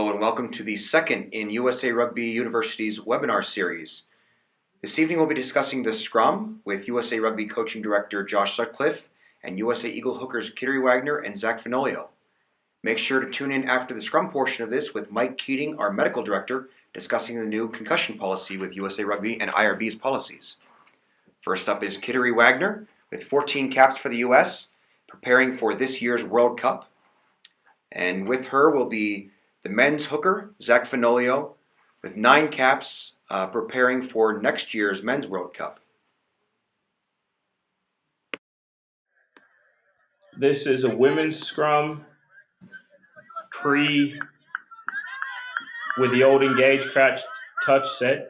Hello and welcome to the second in USA Rugby University's webinar series. This evening we'll be discussing the Scrum with USA Rugby Coaching Director Josh Sutcliffe and USA Eagle Hookers Kittery Wagner and Zach Fenoglio. Make sure to tune in after the Scrum portion of this with Mike Keating, our Medical Director, discussing the new concussion policy with USA Rugby and IRB's policies. First up is Kittery Wagner with 14 caps for the US, preparing for this year's World Cup. And with her will be the men's hooker, Zach Fenoglio, with 9 caps, preparing for next year's Men's World Cup. This is a women's scrum with the old engage crouch touch set.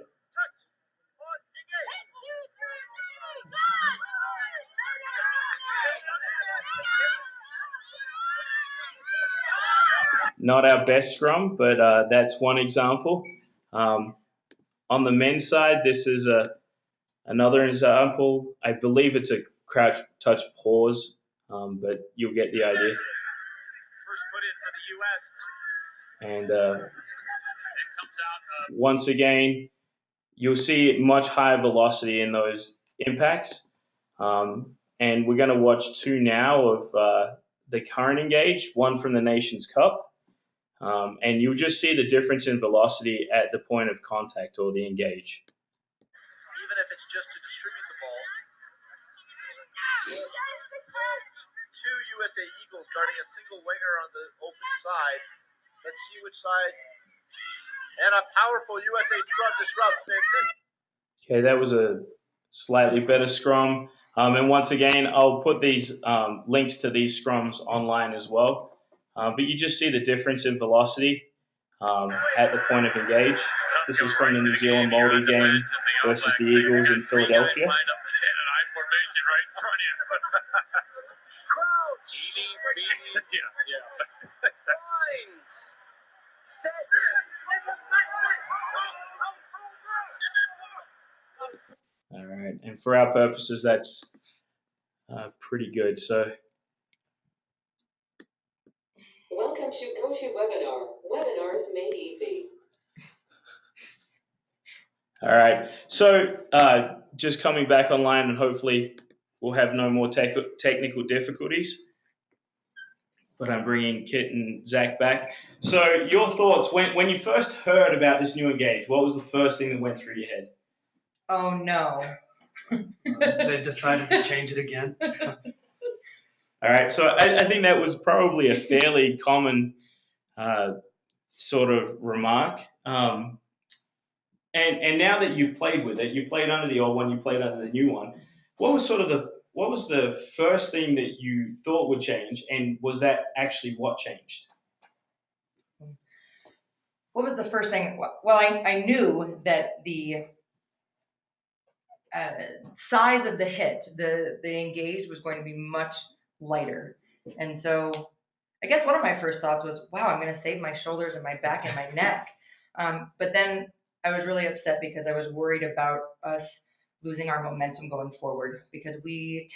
Not our best scrum, but that's one example. On the men's side, this is another example. I believe it's a crouch touch pause, but you'll get the idea. First put in for the US. And It comes out. Once again, you'll see much higher velocity in those impacts. And we're going to watch 2 now of the current engage, one from the Nations Cup. And you'll just see the difference in velocity at the point of contact or the engage. Even if it's just to distribute the ball. 2 USA Eagles guarding a single winger on the open side. Let's see which side. And a powerful USA scrum disrupts. Okay, that was a slightly better scrum. And once again, I'll put these links to these scrums online as well. But you just see the difference in velocity at the point of engage. This is from the New Zealand Māori game versus the Eagles in Philadelphia. Crouch. Bind. Set. All right, and for our purposes, that's pretty good. So. Welcome to GoToWebinar. Webinars made easy. All right. So just coming back online, and hopefully we'll have no more technical difficulties. But I'm bringing Kit and Zach back. So your thoughts when you first heard about this new engage? What was the first thing that went through your head? Oh no. They've decided to change it again. All right, so I think that was probably a fairly common sort of remark. And now that you've played with it, you played under the old one, you played under the new one. What was the first thing that you thought would change, and was that actually what changed? What was the first thing? Well, I knew that the size of the hit, the engage was going to be much lighter. And so I guess one of my first thoughts was, wow, I'm going to save my shoulders and my back and my neck. But then I was really upset because I was worried about us losing our momentum going forward, because we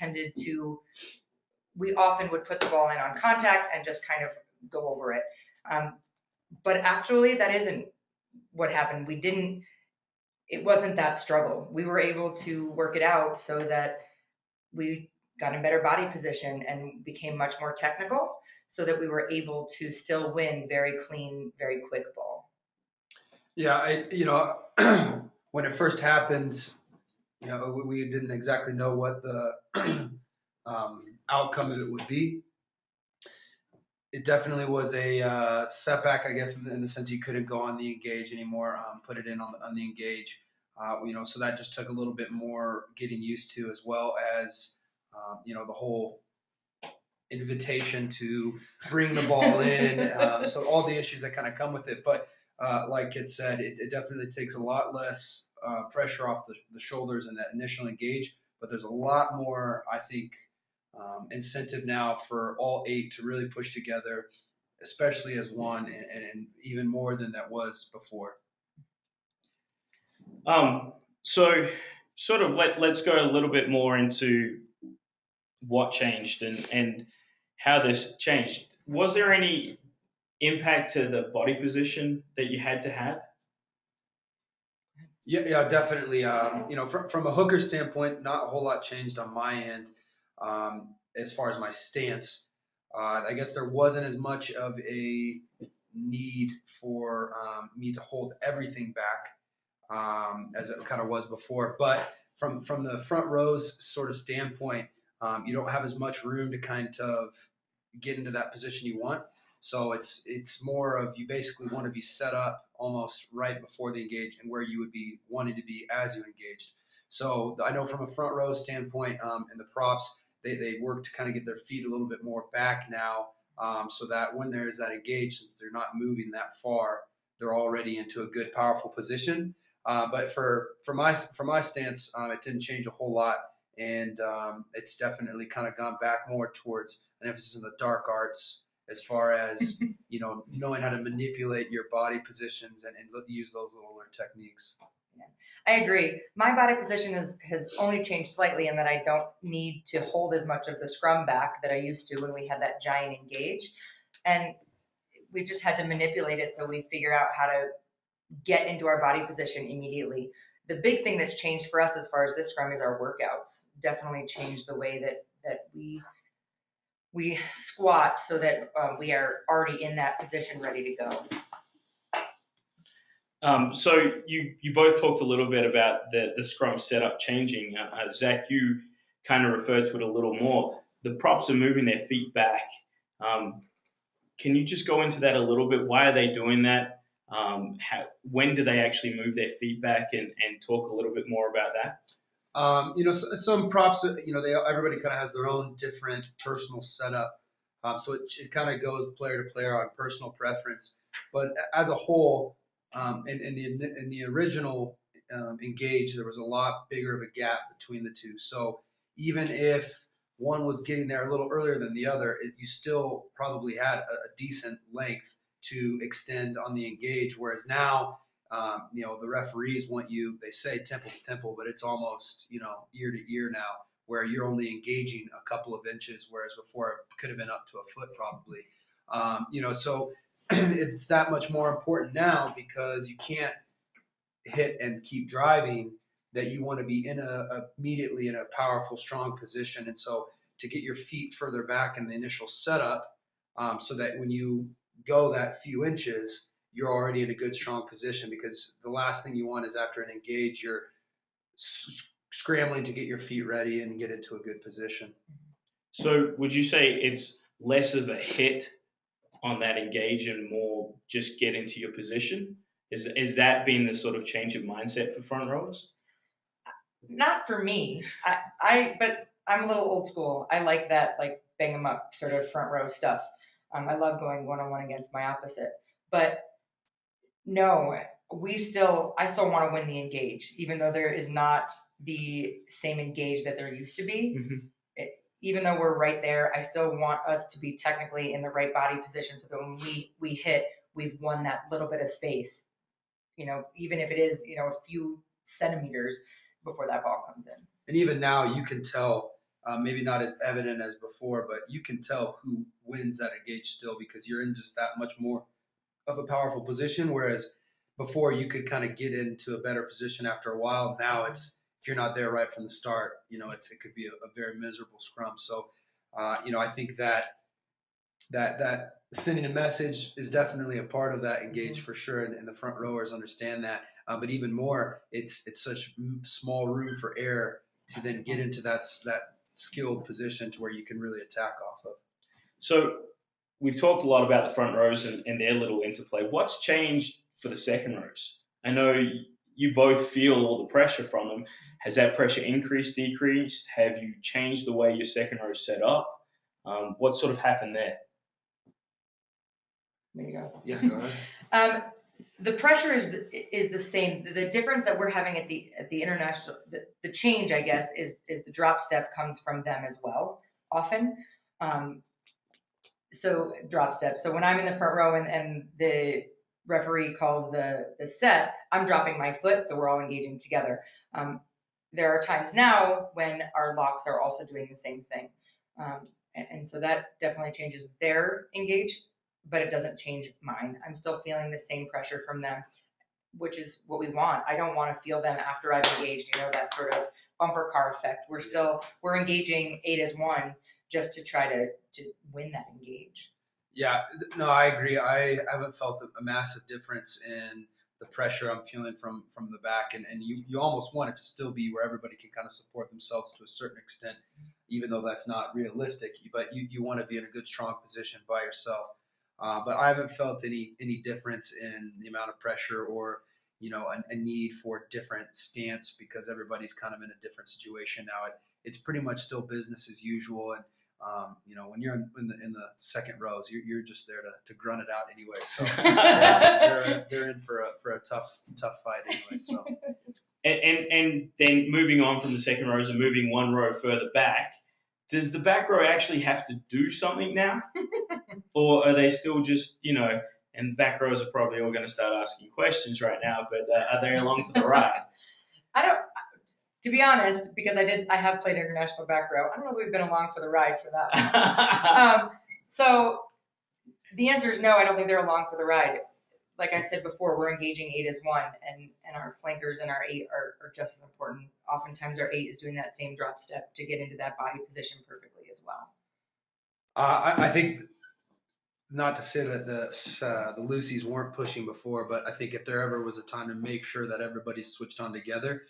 often would put the ball in on contact and just kind of go over it. But actually that isn't what happened. It wasn't that struggle. We were able to work it out so that we got in better body position and became much more technical, so that we were able to still win very clean, very quick ball. Yeah, when it first happened, we didn't exactly know what the outcome of it would be. It definitely was a setback, I guess, in the sense you couldn't go on the engage anymore, put it in on the engage. So that just took a little bit more getting used to, as well as the whole invitation to bring the ball in. So all the issues that kind of come with it. But like it said, it definitely takes a lot less pressure off the shoulders in that initial engage. But there's a lot more, I think, incentive now for all 8 to really push together, especially as one, and even more than that was before. So sort of let's go a little bit more into what changed and how this changed. Was there any impact to the body position that you had to have? Yeah, definitely. From a hooker standpoint, not a whole lot changed on my end as far as my stance. I guess there wasn't as much of a need for me to hold everything back as it kind of was before. But from the front rows sort of standpoint, you don't have as much room to kind of get into that position you want. So it's more of you basically want to be set up almost right before the engage and where you would be wanting to be as you engaged. So I know from a front row standpoint and the props, they work to kind of get their feet a little bit more back now so that when there is that engage, since they're not moving that far, they're already into a good, powerful position. But for my stance, it didn't change a whole lot. And it's definitely kind of gone back more towards an emphasis in the dark arts as far as knowing how to manipulate your body positions and use those little techniques. Yeah, I agree. My body position has only changed slightly in that I don't need to hold as much of the scrum back that I used to when we had that giant engage. And we just had to manipulate it so we figure out how to get into our body position immediately. The big thing that's changed for us as far as this scrum is our workouts. Definitely changed the way that we squat so that we are already in that position ready to go. So you both talked a little bit about the scrum setup changing. Zach, you kind of referred to it a little more. The props are moving their feet back. Can you just go into that a little bit? Why are they doing that? When do they actually move their feet back and talk a little bit more about that? Some props, everybody kind of has their own different personal setup. So it kind of goes player to player on personal preference. But as a whole, in the original engage, there was a lot bigger of a gap between the two. So even if one was getting there a little earlier than the other, you still probably had a decent length to extend on the engage. Whereas now, the referees want you, they say temple to temple, but it's almost, ear to ear now, where you're only engaging a couple of inches, whereas before it could have been up to a foot probably. So it's that much more important now because you can't hit and keep driving, that you want to be immediately in a powerful, strong position. And so to get your feet further back in the initial setup, so that when you go that few inches, you're already in a good, strong position, because the last thing you want is after an engage, you're scrambling to get your feet ready and get into a good position. So would you say it's less of a hit on that engage and more just get into your position? Is that been the sort of change of mindset for front rowers? Not for me. But I'm a little old school. I like that, like bang 'em up sort of front row stuff. I love going one-on-one against my opposite. But no, I still want to win the engage, even though there is not the same engage that there used to be. Mm-hmm. Even though we're right there, I still want us to be technically in the right body position so that when we hit, we've won that little bit of space. Even if it is, a few centimeters before that ball comes in. And even now, you can tell, maybe not as evident as before, but you can tell who wins that engage still, because you're in just that much more of a powerful position. Whereas before, you could kind of get into a better position after a while. Now if you're not there right from the start, it could be a very miserable scrum. So, I think that sending a message is definitely a part of that engage for sure, and the front rowers understand that. But even more, it's such small room for error to then get into that skilled position to where you can really attack off of. So we've talked a lot about the front rows and their little interplay. What's changed for the second rows? I know you both feel all the pressure from them. Has that pressure increased, decreased? Have you changed the way your second row is set up? What sort of happened there? There you go. Yeah, go ahead. The pressure is the same. The difference that we're having at the international, the change, I guess, is the drop step comes from them as well, often. So drop step. So when I'm in the front row and the referee calls the set, I'm dropping my foot, so we're all engaging together. There are times now when our locks are also doing the same thing. And so that definitely changes their engage but it doesn't change mine. I'm still feeling the same pressure from them, which is what we want. I don't want to feel them after I've engaged, that sort of bumper car effect. We're engaging 8 as 1 just to try to win that engage. Yeah, no, I agree. I haven't felt a massive difference in the pressure I'm feeling from the back, and you almost want it to still be where everybody can kind of support themselves to a certain extent, even though that's not realistic. But you want to be in a good, strong position by yourself. But I haven't felt any difference in the amount of pressure or a need for different stance because everybody's kind of in a different situation now. It's pretty much still business as usual, and when you're in the second rows, you're just there to grunt it out anyway. So they're in for a tough fight anyway. So and then moving on from the second rows and moving one row further back, does the back row actually have to do something now, or are they still just And back rows are probably all going to start asking questions right now, but are they along for the ride? To be honest, because I have played international back row, I don't know if we've been along for the ride for that one. So the answer is no, I don't think they're along for the ride. Like I said before, we're engaging 8 as 1, and our flankers and our 8 are just as important. Oftentimes our 8 is doing that same drop step to get into that body position perfectly as well. I think, not to say that the Lucy's weren't pushing before, but I think if there ever was a time to make sure that everybody's switched on together,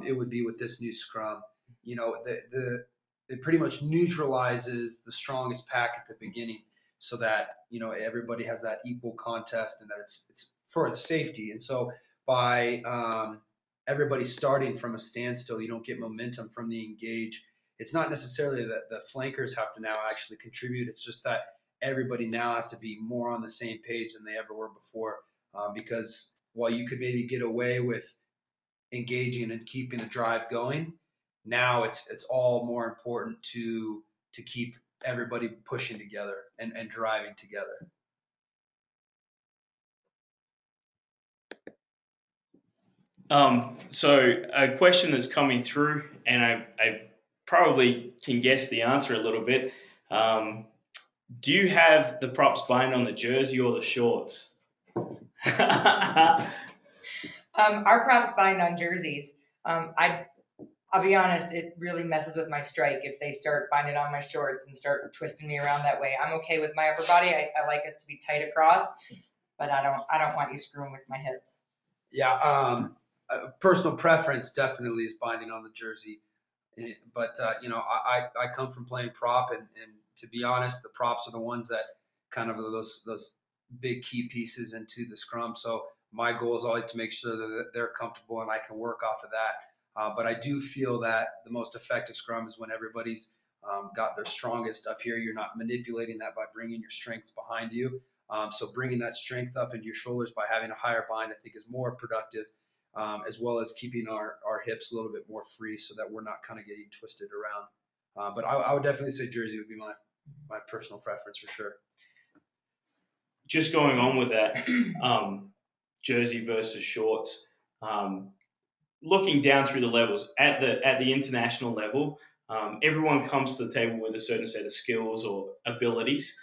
it would be with this new scrum. It pretty much neutralizes the strongest pack at the beginning, so that everybody has that equal contest and that it's for the safety. And so by everybody starting from a standstill, you don't get momentum from the engage. It's not necessarily that the flankers have to now actually contribute. It's just that everybody now has to be more on the same page than they ever were before, because while you could maybe get away with engaging and keeping the drive going, now it's all more important to keep everybody pushing together and driving together. So a question that's coming through, and I probably can guess the answer a little bit. Do you have the props bind on the jersey or the shorts? Our props bind on jerseys. I'll be honest, it really messes with my strike if they start binding on my shorts and start twisting me around that way. I'm okay with my upper body. I like us to be tight across, but I don't want you screwing with my hips. Yeah, personal preference definitely is binding on the jersey, but I come from playing prop, and to be honest, the props are the ones that kind of are those big key pieces into the scrum. So my goal is always to make sure that they're comfortable and I can work off of that. But I do feel that the most effective scrum is when everybody's got their strongest up here. You're not manipulating that by bringing your strengths behind you. So bringing that strength up into your shoulders by having a higher bind, I think, is more productive, as well as keeping our hips a little bit more free so that we're not kind of getting twisted around. But I would definitely say jersey would be my personal preference for sure. Just going on with that, jersey versus shorts. Looking down through the levels at the international level, everyone comes to the table with a certain set of skills or abilities.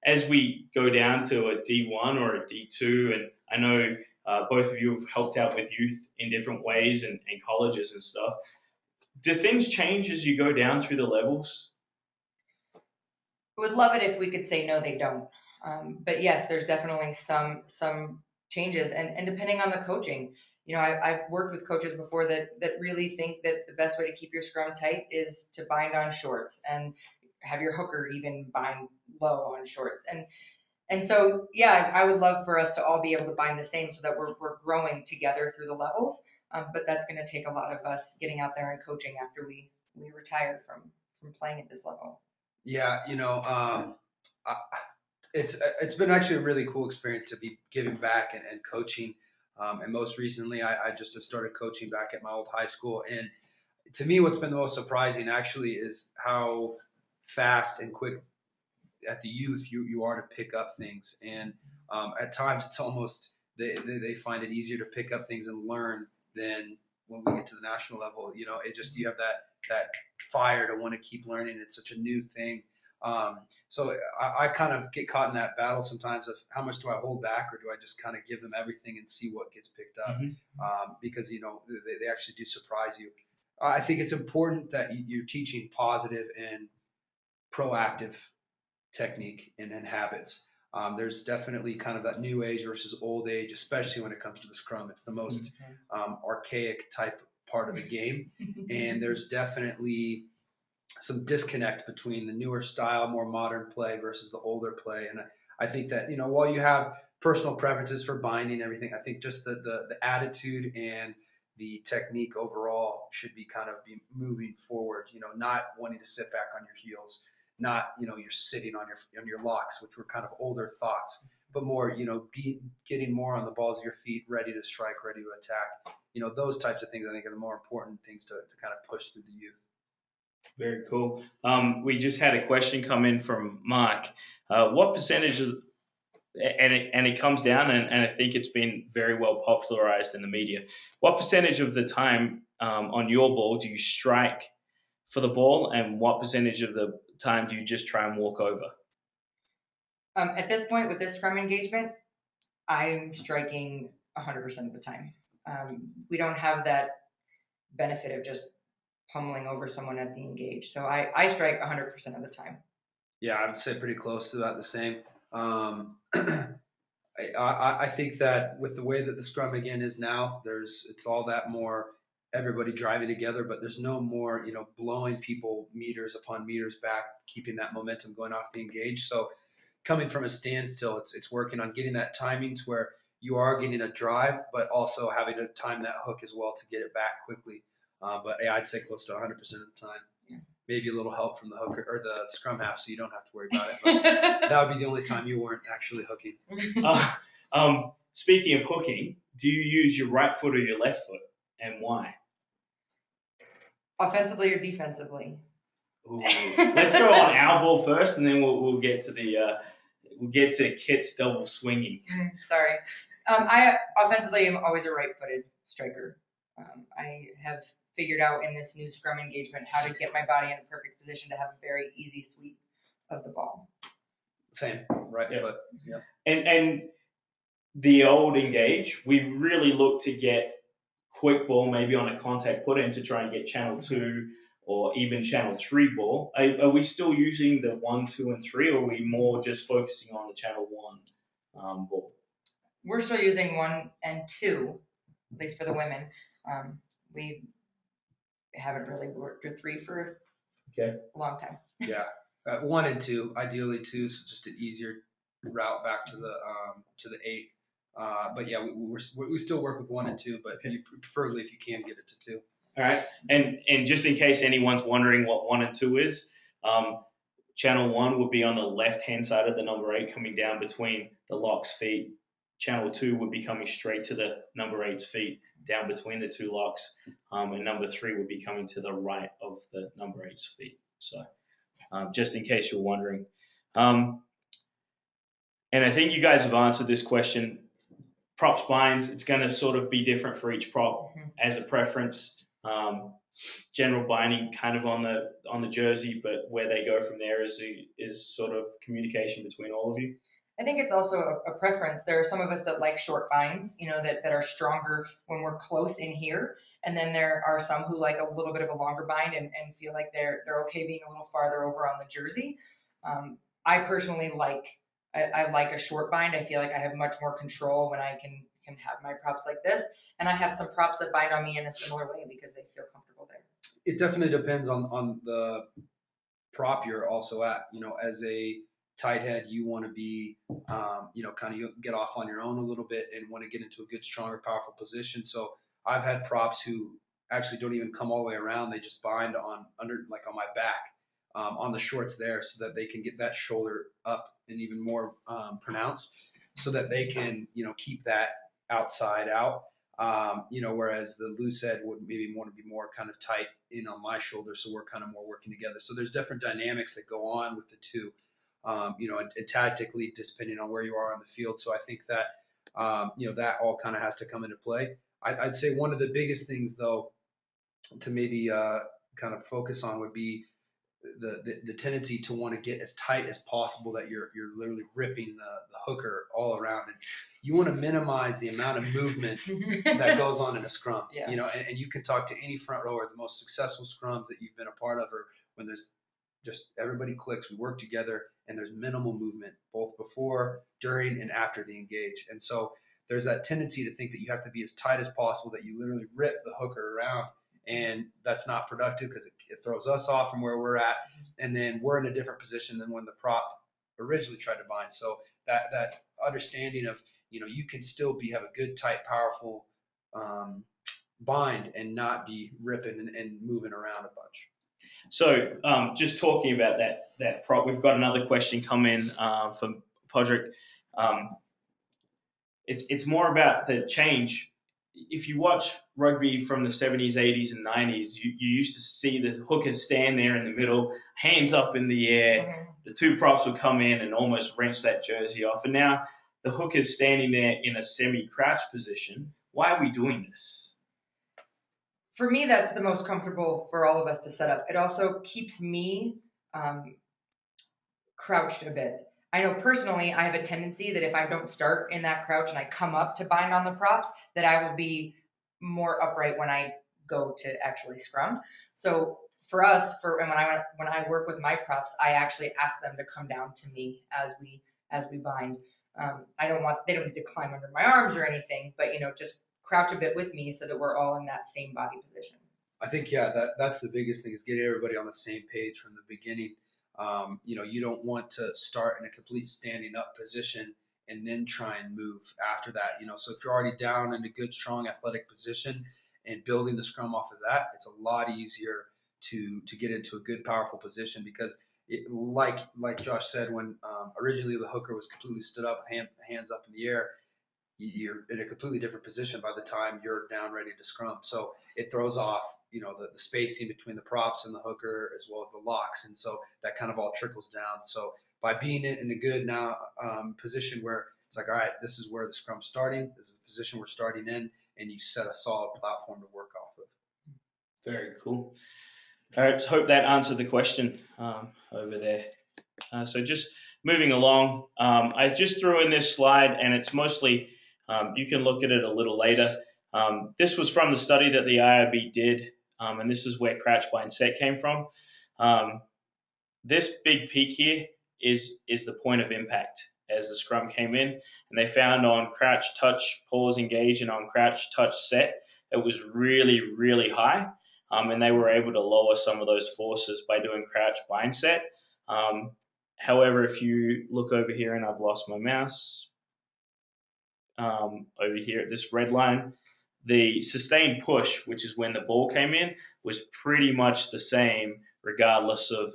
As we go down to a D1 or a D2, and I know both of you have helped out with youth in different ways and colleges and stuff. Do things change as you go down through the levels? I would love it if we could say no, they don't. But yes, there's definitely some changes, and depending on the coaching. I've worked with coaches before that really think that the best way to keep your scrum tight is to bind on shorts and have your hooker even bind low on shorts. And so, yeah, I would love for us to all be able to bind the same so that we're growing together through the levels. But that's going to take a lot of us getting out there and coaching after we retire from playing at this level. Yeah, it's been actually a really cool experience to be giving back and coaching. And most recently, I just have started coaching back at my old high school. And to me, what's been the most surprising actually is how fast and quick at the youth you are to pick up things. And at times, it's almost they find it easier to pick up things and learn than when we get to the national level. It just, you have that fire to want to keep learning. It's such a new thing. So I kind of get caught in that battle sometimes of how much do I hold back, or do I just kind of give them everything and see what gets picked up? Because, they actually do surprise you. I think it's important that you're teaching positive and proactive technique and habits. There's definitely kind of that new age versus old age, especially when it comes to the scrum. It's the most archaic type part of the game. And there's definitely some disconnect between the newer style, more modern play versus the older play. And I think that, while you have personal preferences for binding and everything, I think just the attitude and the technique overall should be kind of be moving forward, not wanting to sit back on your heels, not, you're sitting on your locks, which were kind of older thoughts, but more, getting more on the balls of your feet, ready to strike, ready to attack. Those types of things I think are the more important things to kind of push through the youth. Very cool. We just had a question come in from Mark. What percentage of, and it comes down, and I think it's been very well popularized in the media. What percentage of the time on your ball do you strike for the ball, and what percentage of the time do you just try and walk over? At this point with this scrum engagement, I'm striking 100% of the time. We don't have that benefit of just pummeling over someone at the engage. So I strike 100% of the time. Yeah, I would say pretty close to that, the same. I think that with the way that the scrum again is now, it's all that more everybody driving together, but there's no more, blowing people meters upon meters back, keeping that momentum going off the engage. So coming from a standstill, it's working on getting that timing to where you are getting a drive, but also having to time that hook as well to get it back quickly. But yeah, I'd say close to 100% of the time. Yeah. Maybe a little help from the hooker or the scrum half, so you don't have to worry about it. But that would be the only time you weren't actually hooking. Speaking of hooking, do you use your right foot or your left foot, and why? Offensively or defensively? Ooh. Let's go on our ball first, and then we'll get to Kit's double swinging. Sorry. I offensively am always a right-footed striker. I have figured out in this new scrum engagement how to get my body in a perfect position to have a very easy sweep of the ball. Same, right foot. Yep. And the old engage, we really look to get quick ball, maybe on a contact put in to try and get channel 2 or even channel 3 ball. Are we still using the 1, 2, and 3, or are we more just focusing on the channel 1 ball? We're still using 1 and 2, at least for the women. We haven't really worked with 3 for a long time. Yeah, 1 and 2, ideally 2, so just an easier route back to the 8. But yeah, we still work with 1 and 2, but preferably if you can get it to 2. All right, and just in case anyone's wondering what 1 and 2 is, channel 1 would be on the left-hand side of the number 8, coming down between the lock's feet. Channel 2 would be coming straight to the number 8's feet, down between the 2 locks, and number 3 would be coming to the right of the number 8's feet. So just in case you're wondering. And I think you guys have answered this question. Props binds, it's going to sort of be different for each prop as a preference. General binding kind of on the jersey, but where they go from there is sort of communication between all of you. I think it's also a preference. There are some of us that like short binds, that are stronger when we're close in here. And then there are some who like a little bit of a longer bind and feel like they're okay being a little farther over on the jersey. I personally I like a short bind. I feel like I have much more control when I can have my props like this. And I have some props that bind on me in a similar way because they feel comfortable there. It definitely depends on the prop you're also at. As a tight head, you want to be, kind of get off on your own a little bit and want to get into a good, stronger, powerful position. So I've had props who actually don't even come all the way around. They just bind on my back, on the shorts there, so that they can get that shoulder up and even more pronounced, so that they can, keep that outside out. Whereas the loose head would maybe want to be more kind of tight in on my shoulder, so we're kind of more working together. So there's different dynamics that go on with the two. And tactically, depending on where you are on the field. So I think that, that all kind of has to come into play. I'd say one of the biggest things, though, to maybe kind of focus on would be the tendency to want to get as tight as possible that you're literally ripping the hooker all around. And you want to minimize the amount of movement that goes on in a scrum. Yeah. You know, and you can talk to any front rower, the most successful scrums that you've been a part of, or when there's just everybody clicks, we work together, and there's minimal movement both before, during, and after the engage. And so there's that tendency to think that you have to be as tight as possible, that you literally rip the hooker around, and that's not productive because it throws us off from where we're at, and then we're in a different position than when the prop originally tried to bind. So that understanding of, you know, you can still have a good, tight, powerful bind and not be ripping and moving around a bunch. So just talking about that prop, we've got another question come in from Podrick. It's more about the change. If you watch rugby from the 70s, 80s, and 90s, you used to see the hookers stand there in the middle, hands up in the air. Mhm. The two props would come in and almost wrench that jersey off. And now the hooker's standing there in a semi-crouch position. Why are we doing this? For me, that's the most comfortable for all of us to set up. It also keeps me crouched a bit. I know personally, I have a tendency that if I don't start in that crouch and I come up to bind on the props, that I will be more upright when I go to actually scrum. So for us, when I work with my props, I actually ask them to come down to me as we bind. They don't need to climb under my arms or anything, but just crouch a bit with me so that we're all in that same body position. I think, that's the biggest thing, is get everybody on the same page from the beginning. You don't want to start in a complete standing up position and then try and move after that. So if you're already down in a good, strong athletic position and building the scrum off of that, it's a lot easier to get into a good, powerful position, because like Josh said, when originally the hooker was completely stood up, hands up in the air, you're in a completely different position by the time you're down ready to scrum. So it throws off, the spacing between the props and the hooker, as well as the locks. And so that kind of all trickles down. So by being in a good position where it's like, all right, this is where the scrum's starting, this is the position we're starting in, and you set a solid platform to work off of. Very cool. All right, hope that answered the question over there. So just moving along, I just threw in this slide, and it's mostly, you can look at it a little later. This was from the study that the IRB did, and this is where crouch, bind, set came from. This big peak here is the point of impact as the scrum came in, and they found on crouch, touch, pause, engage, and on crouch, touch, set, it was really, really high, and they were able to lower some of those forces by doing crouch, bind, set. However, if you look over here, and I've lost my mouse, over here at this red line, the sustained push, which is when the ball came in, was pretty much the same regardless of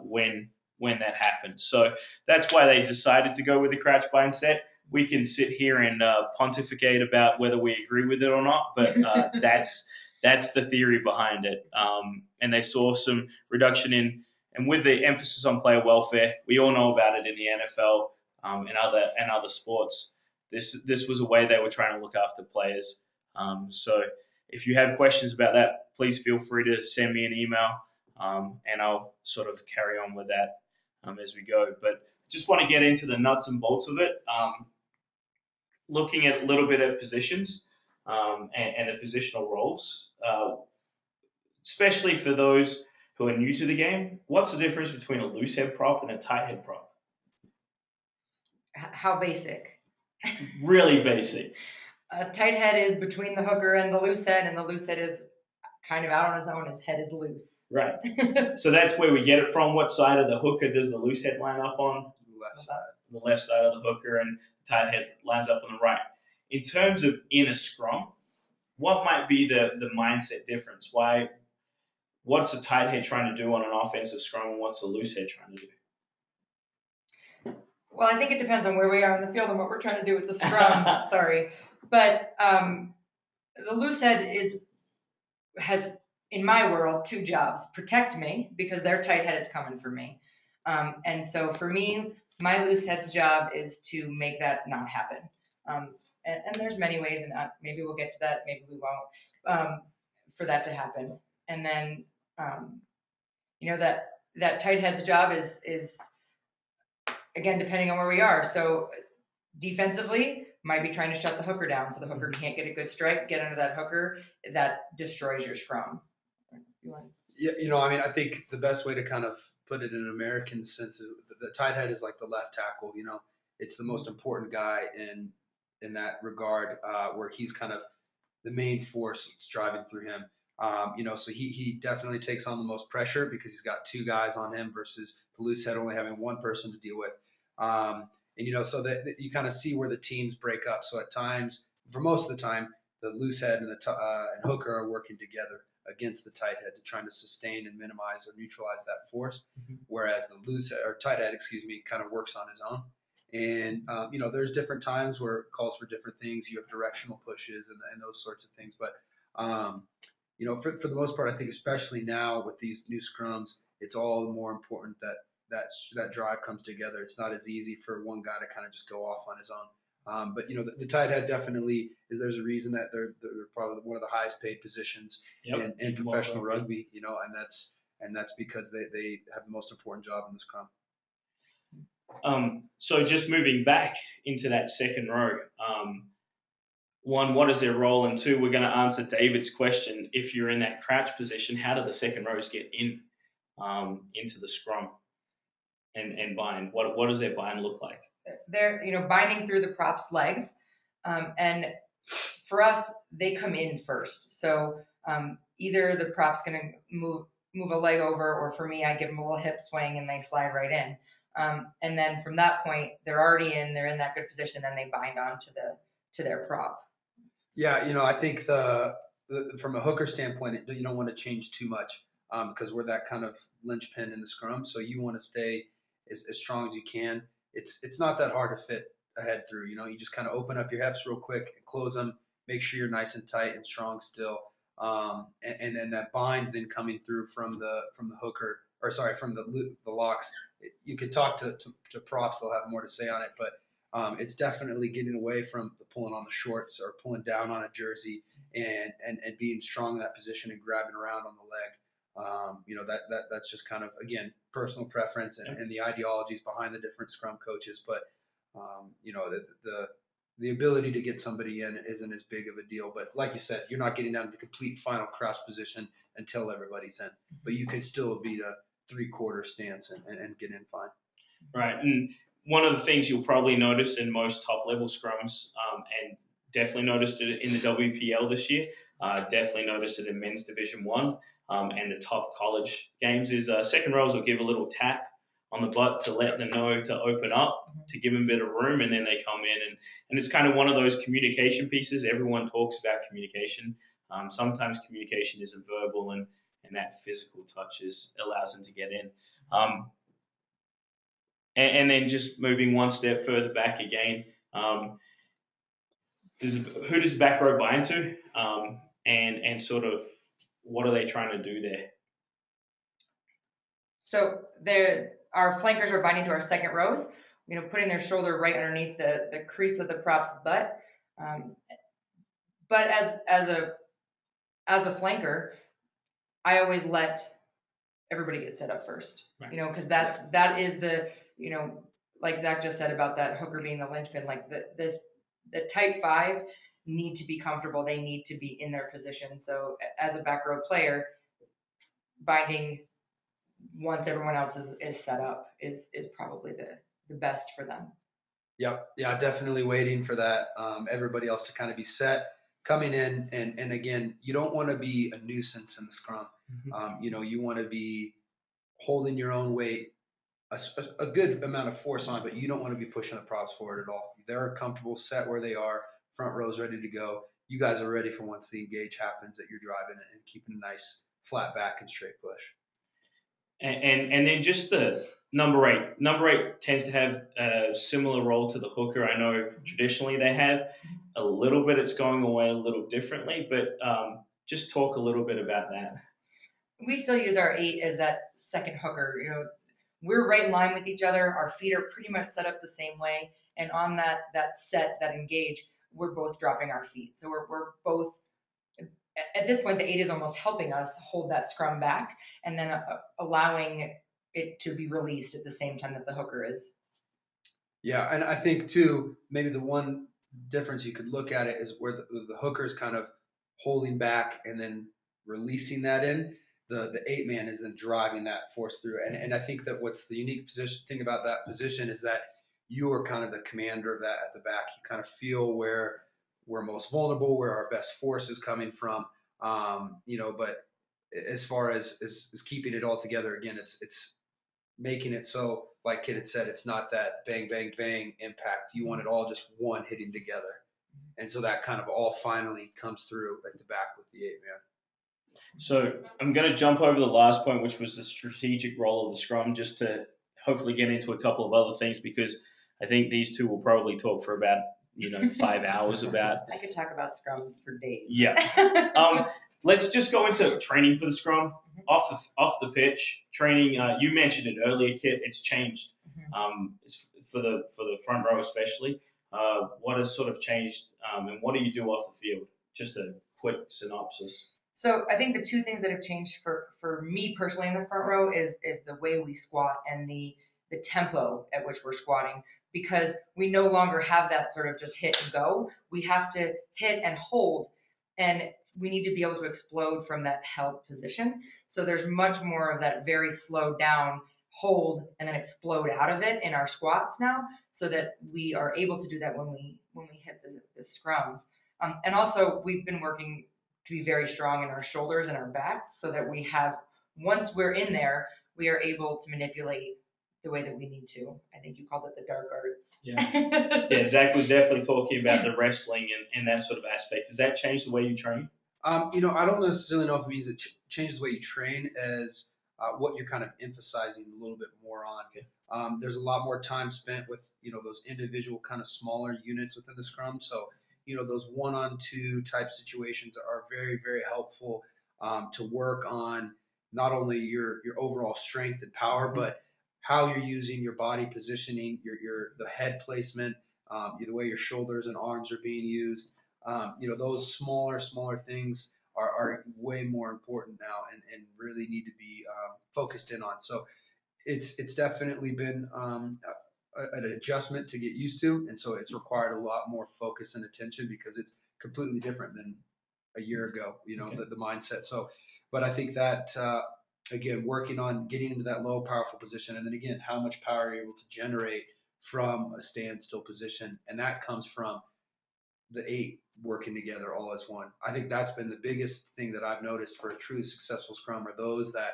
when that happened. So that's why they decided to go with the crouch, bind, set. We can sit here and pontificate about whether we agree with it or not, but that's the theory behind it. And they saw some reduction in, and with the emphasis on player welfare, we all know about it in the NFL and other sports. This was a way they were trying to look after players. So if you have questions about that, please feel free to send me an email, and I'll sort of carry on with that as we go. But just want to get into the nuts and bolts of it, looking at a little bit of positions and the positional roles, especially for those who are new to the game. What's the difference between a loose head prop and a tight head prop? How basic? Really basic. A tight head is between the hooker and the loose head, and the loose head is kind of out on his own. His head is loose. Right. So that's where we get it from. What side of the hooker does the loose head line up on? Left side. The left side of the hooker, and the tight head lines up on the right. In terms of in a scrum, what might be the mindset difference? What's the tight head trying to do on an offensive scrum, and what's the loose head trying to do? Well, I think it depends on where we are in the field and what we're trying to do with the scrum. Sorry. But the loose head has, in my world, two jobs. Protect me, because their tight head is coming for me. And so for me, my loose head's job is to make that not happen. And there's many ways, and maybe we'll get to that, maybe we won't, for that to happen. And then, that that tight head's job is again, depending on where we are. So defensively, might be trying to shut the hooker down so the hooker can't get a good strike, get under that hooker, that destroys your scrum. Yeah, you know, I mean, I think the best way to kind of put it in an American sense is the tight head is like the left tackle. You know, it's the most important guy in that regard, where he's kind of the main force that's driving through him. You know, so he definitely takes on the most pressure because he's got two guys on him versus the loose head only having one person to deal with. And you know, so that you kind of see where the teams break up. So at times, for most of the time, the loose head and and hooker are working together against the tight head to trying to sustain and minimize or neutralize that force, whereas the loose or tight head, kind of works on his own. And you know, there's different times where it calls for different things. You have directional pushes and those sorts of things. But you know, for the most part, I think especially now with these new scrums, it's all the more important that drive comes together. It's not as easy for one guy to kind of just go off on his own. But you know, the tight head definitely is. There's a reason that they're probably one of the highest paid positions in professional rugby. You know, and that's because they have the most important job in the scrum. So just moving back into that second row, one, what is their role? And two, we're going to answer David's question. If you're in that crouch position, how do the second rows get into the scrum and bind? What does their bind look like? They're, you know, binding through the prop's legs. And for us, they come in first. So either the prop's going to move a leg over, or for me, I give them a little hip swing and they slide right in. And then from that point, they're already in, they're in that good position, and they bind on to their prop. Yeah, you know, I think from a hooker standpoint, you don't want to change too much because we're that kind of linchpin in the scrum. So you want to stay as strong as you can. It's not that hard to fit a head through. You know, you just kind of open up your hips real quick and close them. Make sure you're nice and tight and strong still. And then that bind then coming through from the hooker, or sorry, from the locks. You could talk to props; they'll have more to say on it, but it's definitely getting away from the pulling on the shorts or pulling down on a jersey and being strong in that position and grabbing around on the leg. You know, that's just kind of, again, personal preference and the ideologies behind the different scrum coaches. But, you know, the ability to get somebody in isn't as big of a deal. But like you said, you're not getting down to the complete final crouch position until everybody's in. But you could still beat a 3/4 stance and get in fine. Right. And one of the things you'll probably notice in most top-level scrums, and definitely noticed it in the WPL this year, definitely noticed it in men's Division 1 and the top college games, is second rows will give a little tap on the butt to let them know to open up, to give them a bit of room, and then they come in. And it's kind of one of those communication pieces. Everyone talks about communication. Sometimes communication isn't verbal, and that physical touch allows them to get in. And then just moving one step further back again, who does the back row bind to, and sort of what are they trying to do there? So our flankers are binding to our second rows, you know, putting their shoulder right underneath the crease of the prop's butt. But as a flanker, I always let everybody get set up first, right. You know, because that is the, you know, like Zach just said about that hooker being the linchpin, like the tight five need to be comfortable. They need to be in their position. So as a back row player, binding once everyone else is set up is probably the best for them. Yep. Yeah, definitely waiting for that. Everybody else to kind of be set, coming in. And again, you don't want to be a nuisance in the scrum. You know, you want to be holding your own weight, a good amount of force on, but you don't want to be pushing the props forward at all. They're comfortable, set where they are, front row's ready to go. You guys are ready for once the engage happens that you're driving and keeping a nice flat back and straight push. And then just the number eight. Number 8 tends to have a similar role to the hooker. I know traditionally they have a little bit. It's going away a little differently, but just talk a little bit about that. We still use our 8 as that second hooker. You know, we're right in line with each other. Our feet are pretty much set up the same way, and on that set, that engage, we're both dropping our feet. So we're both. At this point, the 8 is almost helping us hold that scrum back, and then allowing, it to be released at the same time that the hooker is. Yeah, and I think too, maybe the one difference you could look at it is where the hooker is kind of holding back and then releasing that in. The 8-man is then driving that force through. And I think that what's the unique thing about that position is that you are kind of the commander of that at the back. You kind of feel where we're most vulnerable, where our best force is coming from. But as far as keeping it all together, again, it's making it so, like Kit had said, it's not that bang, bang, bang impact. You want it all just one hitting together. And so that kind of all finally comes through at the back with the 8-man. So I'm going to jump over the last point, which was the strategic role of the scrum, just to hopefully get into a couple of other things, because I think these two will probably talk for about 5 hours about. I could talk about scrums for days. Yeah. Let's just go into training for the scrum. Off the pitch training. You mentioned it earlier, Kit. It's changed. It's for the front row especially. What has sort of changed, and what do you do off the field? Just a quick synopsis. So I think the two things that have changed for me personally in the front row is the way we squat and the tempo at which we're squatting, because we no longer have that sort of just hit and go. We have to hit and hold, and we need to be able to explode from that held position. So there's much more of that very slowed down hold and then explode out of it in our squats now, so that we are able to do that when we hit the scrums. And also we've been working to be very strong in our shoulders and our backs, so that we have, once we're in there, we are able to manipulate the way that we need to. I think you called it the dark arts. Yeah, Zach was definitely talking about the wrestling and that sort of aspect. Does that change the way you train? I don't necessarily know if it means it changes the way you train as what you're kind of emphasizing a little bit more on. Okay. There's a lot more time spent with, those individual kind of smaller units within the scrum. So, those 1-on-2 type situations are very, very helpful to work on not only your overall strength and power, but how you're using your body positioning, the head placement, the way your shoulders and arms are being used. Those smaller things are way more important now and really need to be focused in on. So it's definitely been an adjustment to get used to, and so it's required a lot more focus and attention, because it's completely different than a year ago, the mindset. So, but I think that again, working on getting into that low powerful position, and then again, how much power you're able to generate from a standstill position, and that comes from the 8 working together all as one. I think that's been the biggest thing that I've noticed for a truly successful scrum, are those that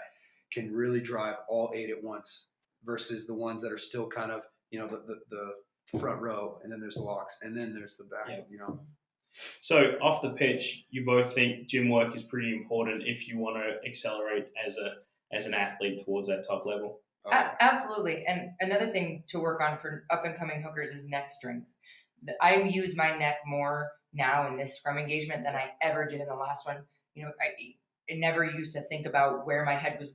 can really drive all 8 at once, versus the ones that are still kind of, the front row, and then there's the locks, and then there's the back. So off the pitch, you both think gym work is pretty important if you want to accelerate as an athlete towards that top level. Absolutely. And another thing to work on for up and coming hookers is neck strength. I use my neck more now in this scrum engagement than I ever did in the last one. I never used to think about where my head was.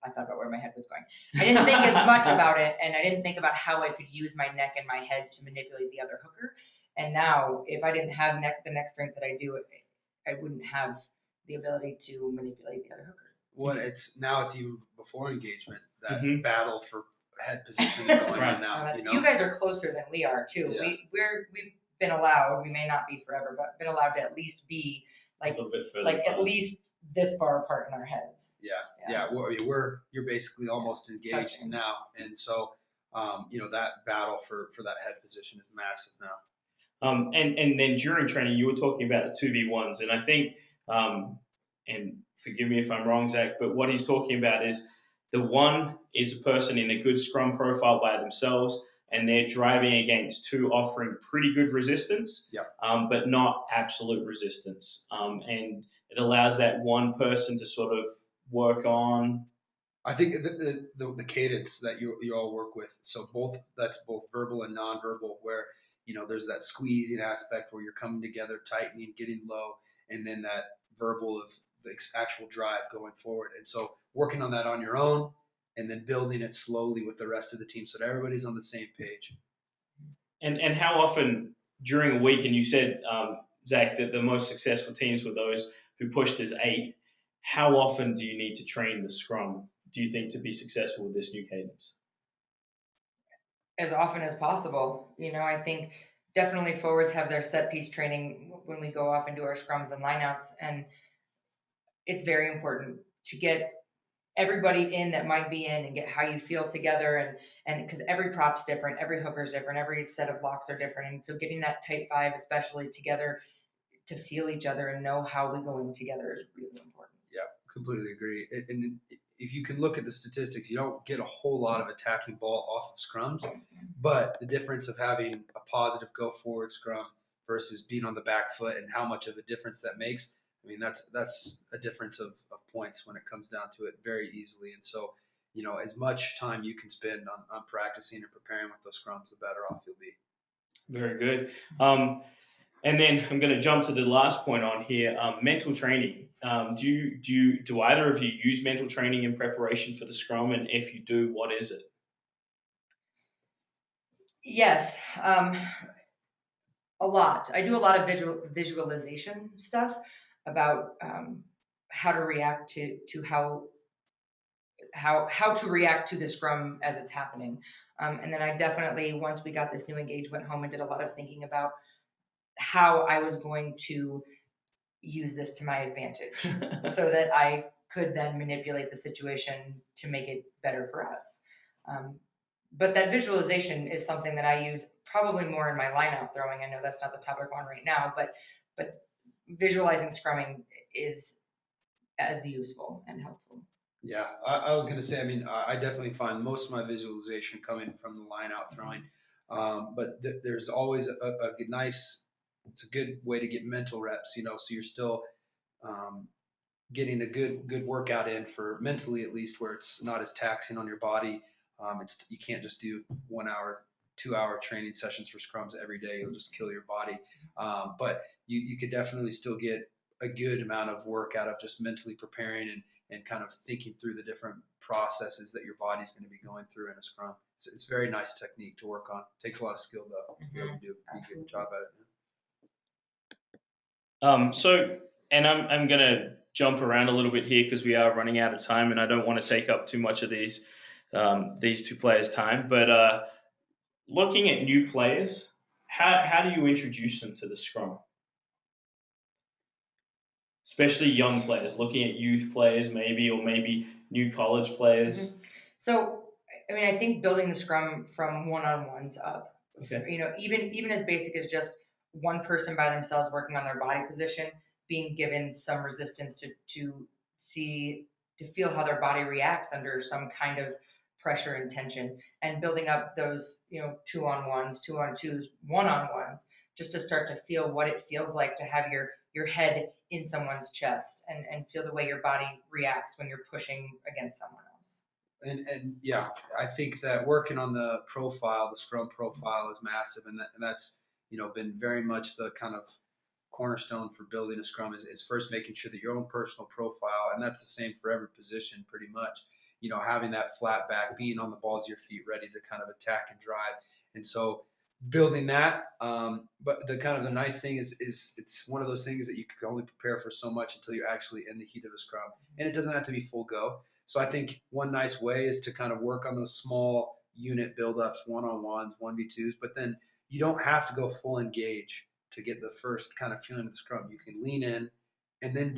I thought about where my head was going. I didn't think as much about it, and I didn't think about how I could use my neck and my head to manipulate the other hooker. And now, if I didn't have the neck strength that I do, I wouldn't have the ability to manipulate the other hooker. Well, it's even before engagement, that battle for head position is going on now. You guys are closer than we are too. Yeah. We've been allowed. We may not be forever, but been allowed to at least be like a little bit further apart. At least this far apart in our heads. Yeah. Well, you're basically almost engaged touching now, and so that battle for that head position is massive now. And then during training, you were talking about the 2v1s, and I think, and forgive me if I'm wrong, Zach, but what he's talking about is the one is a person in a good scrum profile by themselves, and they're driving against 2 offering pretty good resistance, but not absolute resistance. And it allows that one person to sort of work on. I think the cadence that you all work with, so that's both verbal and nonverbal, where there's that squeezing aspect where you're coming together, tightening, getting low, and then that verbal of the actual drive going forward. And so working on that on your own, and then building it slowly with the rest of the team so that everybody's on the same page. And how often during a week, and you said, Zach, that the most successful teams were those who pushed as 8. How often do you need to train the scrum do you think, to be successful with this new cadence? As often as possible. I think definitely forwards have their set piece training when we go off and do our scrums and lineouts, and it's very important to get everybody in that might be in and get how you feel together, and because every prop's different, every hooker's different, every set of locks are different, and so getting that tight five especially together to feel each other and know how we're going together is really important. Yeah, completely agree. And if you can look at the statistics, you don't get a whole lot of attacking ball off of scrums, but the difference of having a positive go forward scrum versus being on the back foot and how much of a difference that makes. I mean, that's a difference of points when it comes down to it very easily. And so, as much time you can spend on practicing and preparing with those scrums, the better off you'll be. Very good. And then I'm going to jump to the last point on here, mental training. Do either of you use mental training in preparation for the scrum? And if you do, what is it? Yes, a lot. I do a lot of visualization stuff about how to react to how to react to the scrum as it's happening. And then I definitely, once we got this new engage, went home and did a lot of thinking about how I was going to use this to my advantage so that I could then manipulate the situation to make it better for us. But that visualization is something that I use probably more in my lineout throwing. I know that's not the topic one right now, but visualizing scrumming is as useful and helpful. Yeah, I was going to say, I mean, I definitely find most of my visualization coming from the line out throwing. But there's always a nice, it's a good way to get mental reps, so you're still getting a good workout in for mentally at least, where it's not as taxing on your body. You can't just do 1 hour, 2 hour training sessions for scrums every day. You'll just kill your body. But you could definitely still get a good amount of work out of just mentally preparing and kind of thinking through the different processes that your body's going to be going through in a scrum. It's a very nice technique to work on. It takes a lot of skill though to be able to do a good job at it. And I'm going to jump around a little bit here because we are running out of time, and I don't want to take up too much of these two players' time. But looking at new players, how do you introduce them to the scrum? Especially young players, looking at youth players maybe, or maybe new college players. Mm-hmm. So, I mean, I think building the scrum from one-on-ones up, okay. Even as basic as just one person by themselves working on their body position, being given some resistance to feel how their body reacts under some kind of pressure and tension, and building up those, 2-on-1s, 2-on-2s, 1-on-1s, just to start to feel what it feels like to have your head in someone's chest and feel the way your body reacts when you're pushing against someone else. And yeah, I think that working on the scrum profile is massive, and that's been very much the kind of cornerstone for building a scrum is first making sure that your own personal profile, and that's the same for every position pretty much, having that flat back, being on the balls of your feet, ready to kind of attack and drive. And so building that, but the nice thing is it's one of those things that you can only prepare for so much until you're actually in the heat of a scrum, and it doesn't have to be full go. So I think one nice way is to kind of work on those small unit buildups, 1-on-1s, 1v2s, but then you don't have to go full engage to get the first kind of feeling of the scrum. You can lean in and then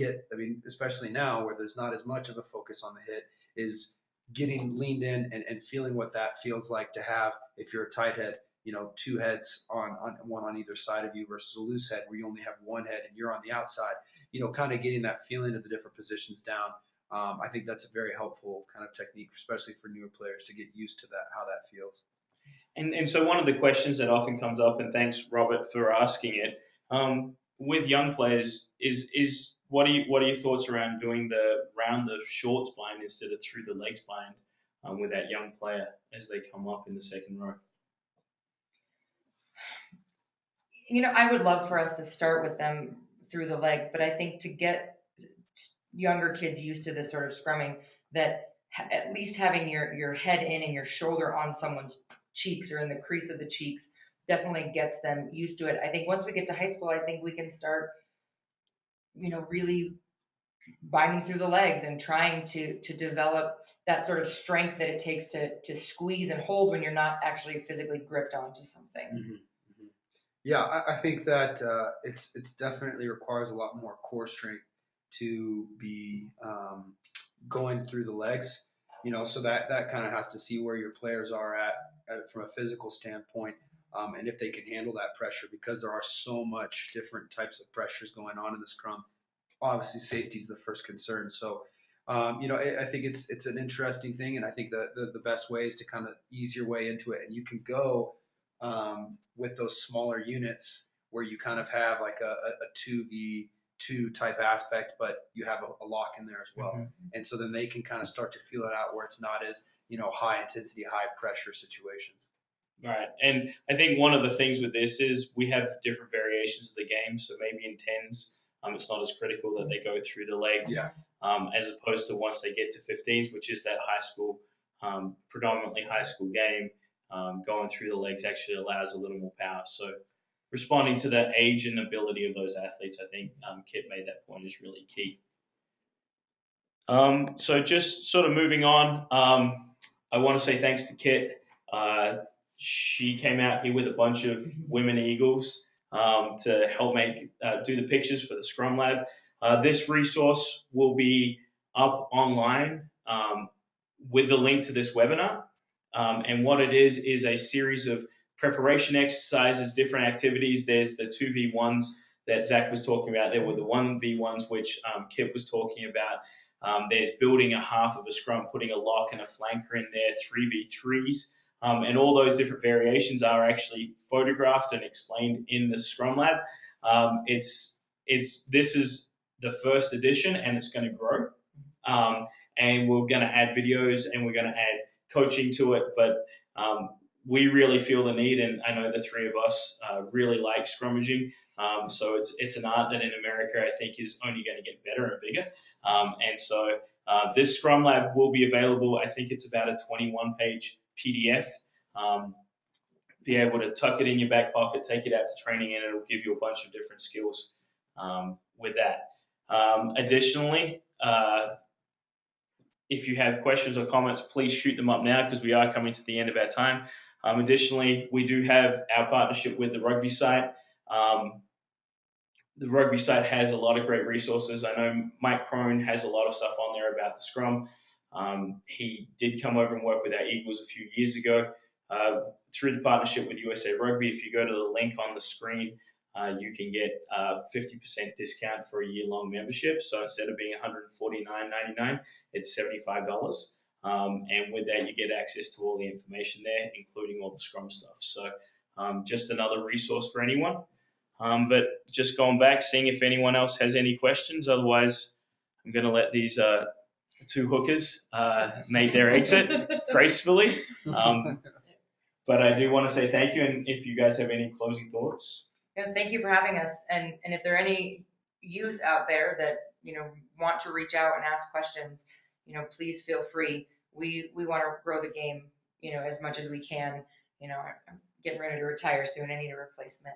especially now where there's not as much of a focus on the hit, is getting leaned in and feeling what that feels like to have, if you're a tight head, two heads on one on either side of you versus a loose head where you only have one head and you're on the outside, kind of getting that feeling of the different positions down. I think that's a very helpful kind of technique, especially for newer players to get used to that, how that feels. And so one of the questions that often comes up, and thanks Robert for asking it, with young players is what are your thoughts around doing the shorts bind instead of through the legs bind with that young player as they come up in the second row? I would love for us to start with them through the legs, but I think to get younger kids used to this sort of scrumming, that at least having your head in and your shoulder on someone's cheeks or in the crease of the cheeks definitely gets them used to it. I think once we get to high school, I think we can start, really binding through the legs and trying to develop that sort of strength that it takes to squeeze and hold when you're not actually physically gripped onto something. Mm-hmm. Mm-hmm. Yeah, I think that it's definitely requires a lot more core strength to be going through the legs, so that kind of has to see where your players are at from a physical standpoint, and if they can handle that pressure, because there are so much different types of pressures going on in the scrum. Obviously, safety is the first concern. So, I think it's an interesting thing, and I think the best way is to kind of ease your way into it, and you can go with those smaller units where you kind of have like a 2v2 type aspect, but you have a lock in there as well. Mm-hmm. And so then they can kind of start to feel it out where it's not as, high intensity, high pressure situations. Right, and I think one of the things with this is we have different variations of the game. So maybe in tens, it's not as critical that they go through the legs, as opposed to once they get to 15s, which is that high school, predominantly high school game. Going through the legs actually allows a little more power. So responding to the age and ability of those athletes, I think Kit made that point, is really key. So just sort of moving on, I want to say thanks to Kit. She came out here with a bunch of women Eagles to help do the pictures for the Scrum Lab. This resource will be up online with the link to this webinar. And what it is a series of preparation exercises, different activities. There's the 2v1s that Zach was talking about. There were the 1v1s, which Kit was talking about. There's building a half of a scrum, putting a lock and a flanker in there, 3v3s. And all those different variations are actually photographed and explained in the Scrum Lab. This is the first edition, and it's going to grow. And we're going to add videos, and we're going to add coaching to it. But we really feel the need, and I know the three of us really like scrummaging. So it's an art that in America I think is only going to get better and bigger. And so this Scrum Lab will be available. I think it's about a 21-page PDF. Be able to tuck it in your back pocket, take it out to training, and it'll give you a bunch of different skills with that. Additionally, if you have questions or comments, please shoot them up now, because we are coming to the end of our time. Additionally, we do have our partnership with the Rugby site. The Rugby site has a lot of great resources. I know Mike Crone has a lot of stuff on there about the Scrum. He did come over and work with our Eagles a few years ago. Through the partnership with USA Rugby, if you go to the link on the screen, you can get 50% discount for a year-long membership. So instead of being $149.99, it's $75. And with that, you get access to all the information there, including all the Scrum stuff. So just another resource for anyone. But just going back, seeing if anyone else has any questions. Otherwise, I'm going to let these two hookers make their exit gracefully. But I do want to say thank you, and if you guys have any closing thoughts. Yes, thank you for having us. And if there are any youth out there that want to reach out and ask questions, please feel free. We want to grow the game, as much as we can. I'm getting ready to retire soon. I need a replacement.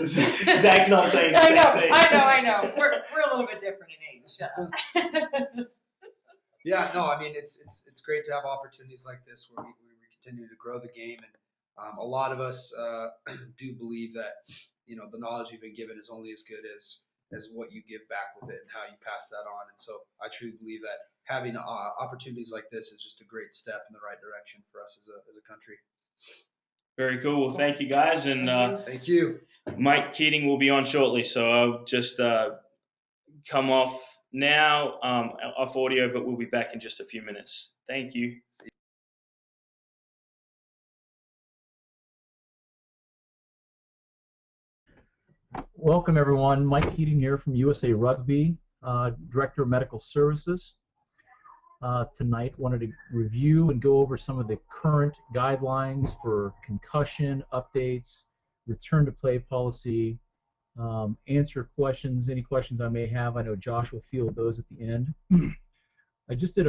Zach's not saying the same thing. I know. We're a little bit different in age. Shut up. Yeah, no, I mean, it's great to have opportunities like this where we continue to grow the game. And a lot of us do believe that, the knowledge you've been given is only as good as what you give back with it and how you pass that on. And so I truly believe that having opportunities like this is just a great step in the right direction for us as a country. Very cool. Well, thank you guys. And thank you. Mike Keating will be on shortly. So I'll just come off now, off audio, but we'll be back in just a few minutes. Thank you. Welcome, everyone. Mike Keating here from USA Rugby, Director of Medical Services. Tonight, wanted to review and go over some of the current guidelines for concussion updates, return to play policy, answer questions, any questions I may have. I know Josh will field those at the end. I just did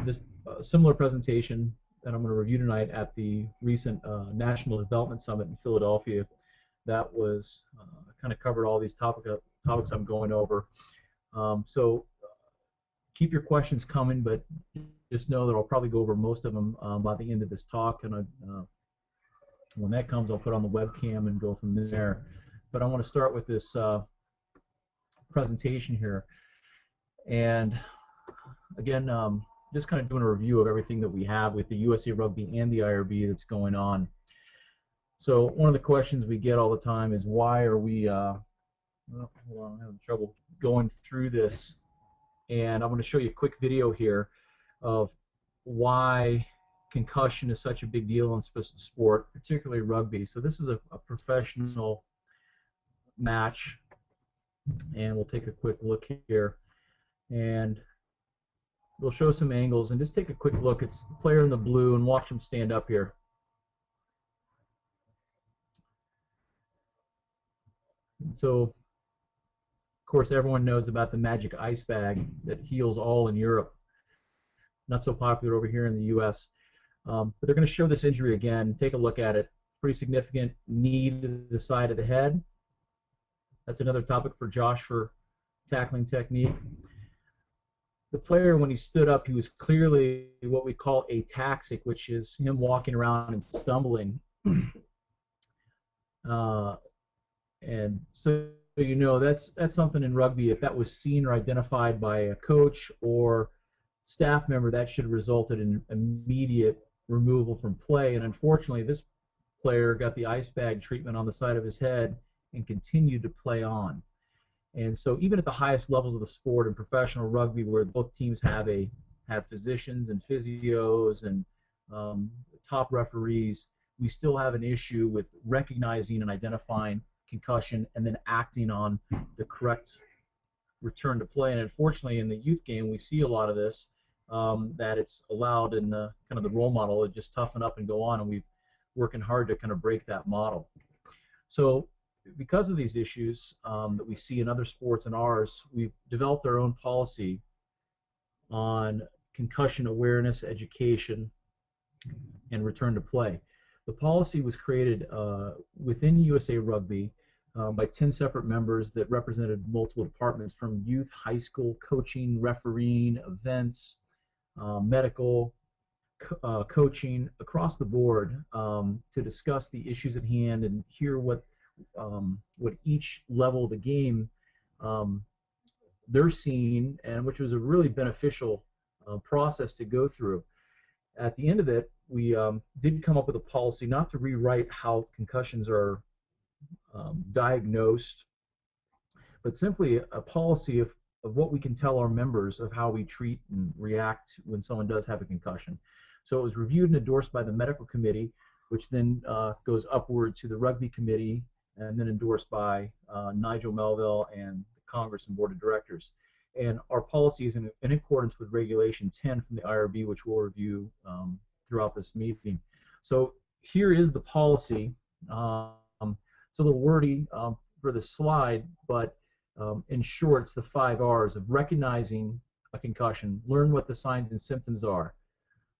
this similar presentation that I'm going to review tonight at the recent National Development Summit in Philadelphia. That was kind of covered all these topics topics I'm going over. So keep your questions coming, but just know that I'll probably go over most of them by the end of this talk, and when that comes, I'll put on the webcam and go from there. But I want to start with this presentation here, and again, just kind of doing a review of everything that we have with the USA Rugby and the IRB that's going on. So one of the questions we get all the time is, why are we, well, hold on, I'm having trouble going through this, and I'm going to show you a quick video here of why concussion is such a big deal in sport, particularly rugby. So this is a professional match, and we'll take a quick look here, and we'll show some angles, and just take a quick look. It's the player in the blue, and watch him stand up here. So, of course, everyone knows about the magic ice bag that heals all in Europe. Not so popular over here in the U.S. But they're going to show this injury again. Take a look at it. Pretty significant knee to the side of the head. That's another topic for Josh for tackling technique. The player, when he stood up, he was clearly what we call ataxic, which is him walking around and stumbling. And so you know that's something in rugby. If that was seen or identified by a coach or staff member, that should have resulted in immediate removal from play. And unfortunately, this player got the ice bag treatment on the side of his head and continued to play on. And so even at the highest levels of the sport in professional rugby, where both teams have physicians and physios and top referees, we still have an issue with recognizing and identifying concussion and then acting on the correct return to play. And unfortunately, in the youth game, we see a lot of this, that it's allowed in kind of the role model to just toughen up and go on, and we're working hard to kind of break that model. So because of these issues that we see in other sports and ours, we've developed our own policy on concussion awareness, education, and return to play. The policy was created within USA Rugby by 10 separate members that represented multiple departments, from youth, high school, coaching, refereeing, events, medical, coaching, across the board, to discuss the issues at hand and hear what each level of the game they're seeing, and which was a really beneficial process to go through. At the end of it, we did come up with a policy not to rewrite how concussions are diagnosed, but simply a policy of what we can tell our members of how we treat and react when someone does have a concussion. So it was reviewed and endorsed by the medical committee, which then goes upward to the rugby committee, and then endorsed by Nigel Melville and the Congress and Board of Directors. And our policy is in accordance with Regulation 10 from the IRB, which we'll review throughout this meeting. So here is the policy. It's a little wordy for the slide, but in short, it's the 5 R's of recognizing a concussion, learn what the signs and symptoms are,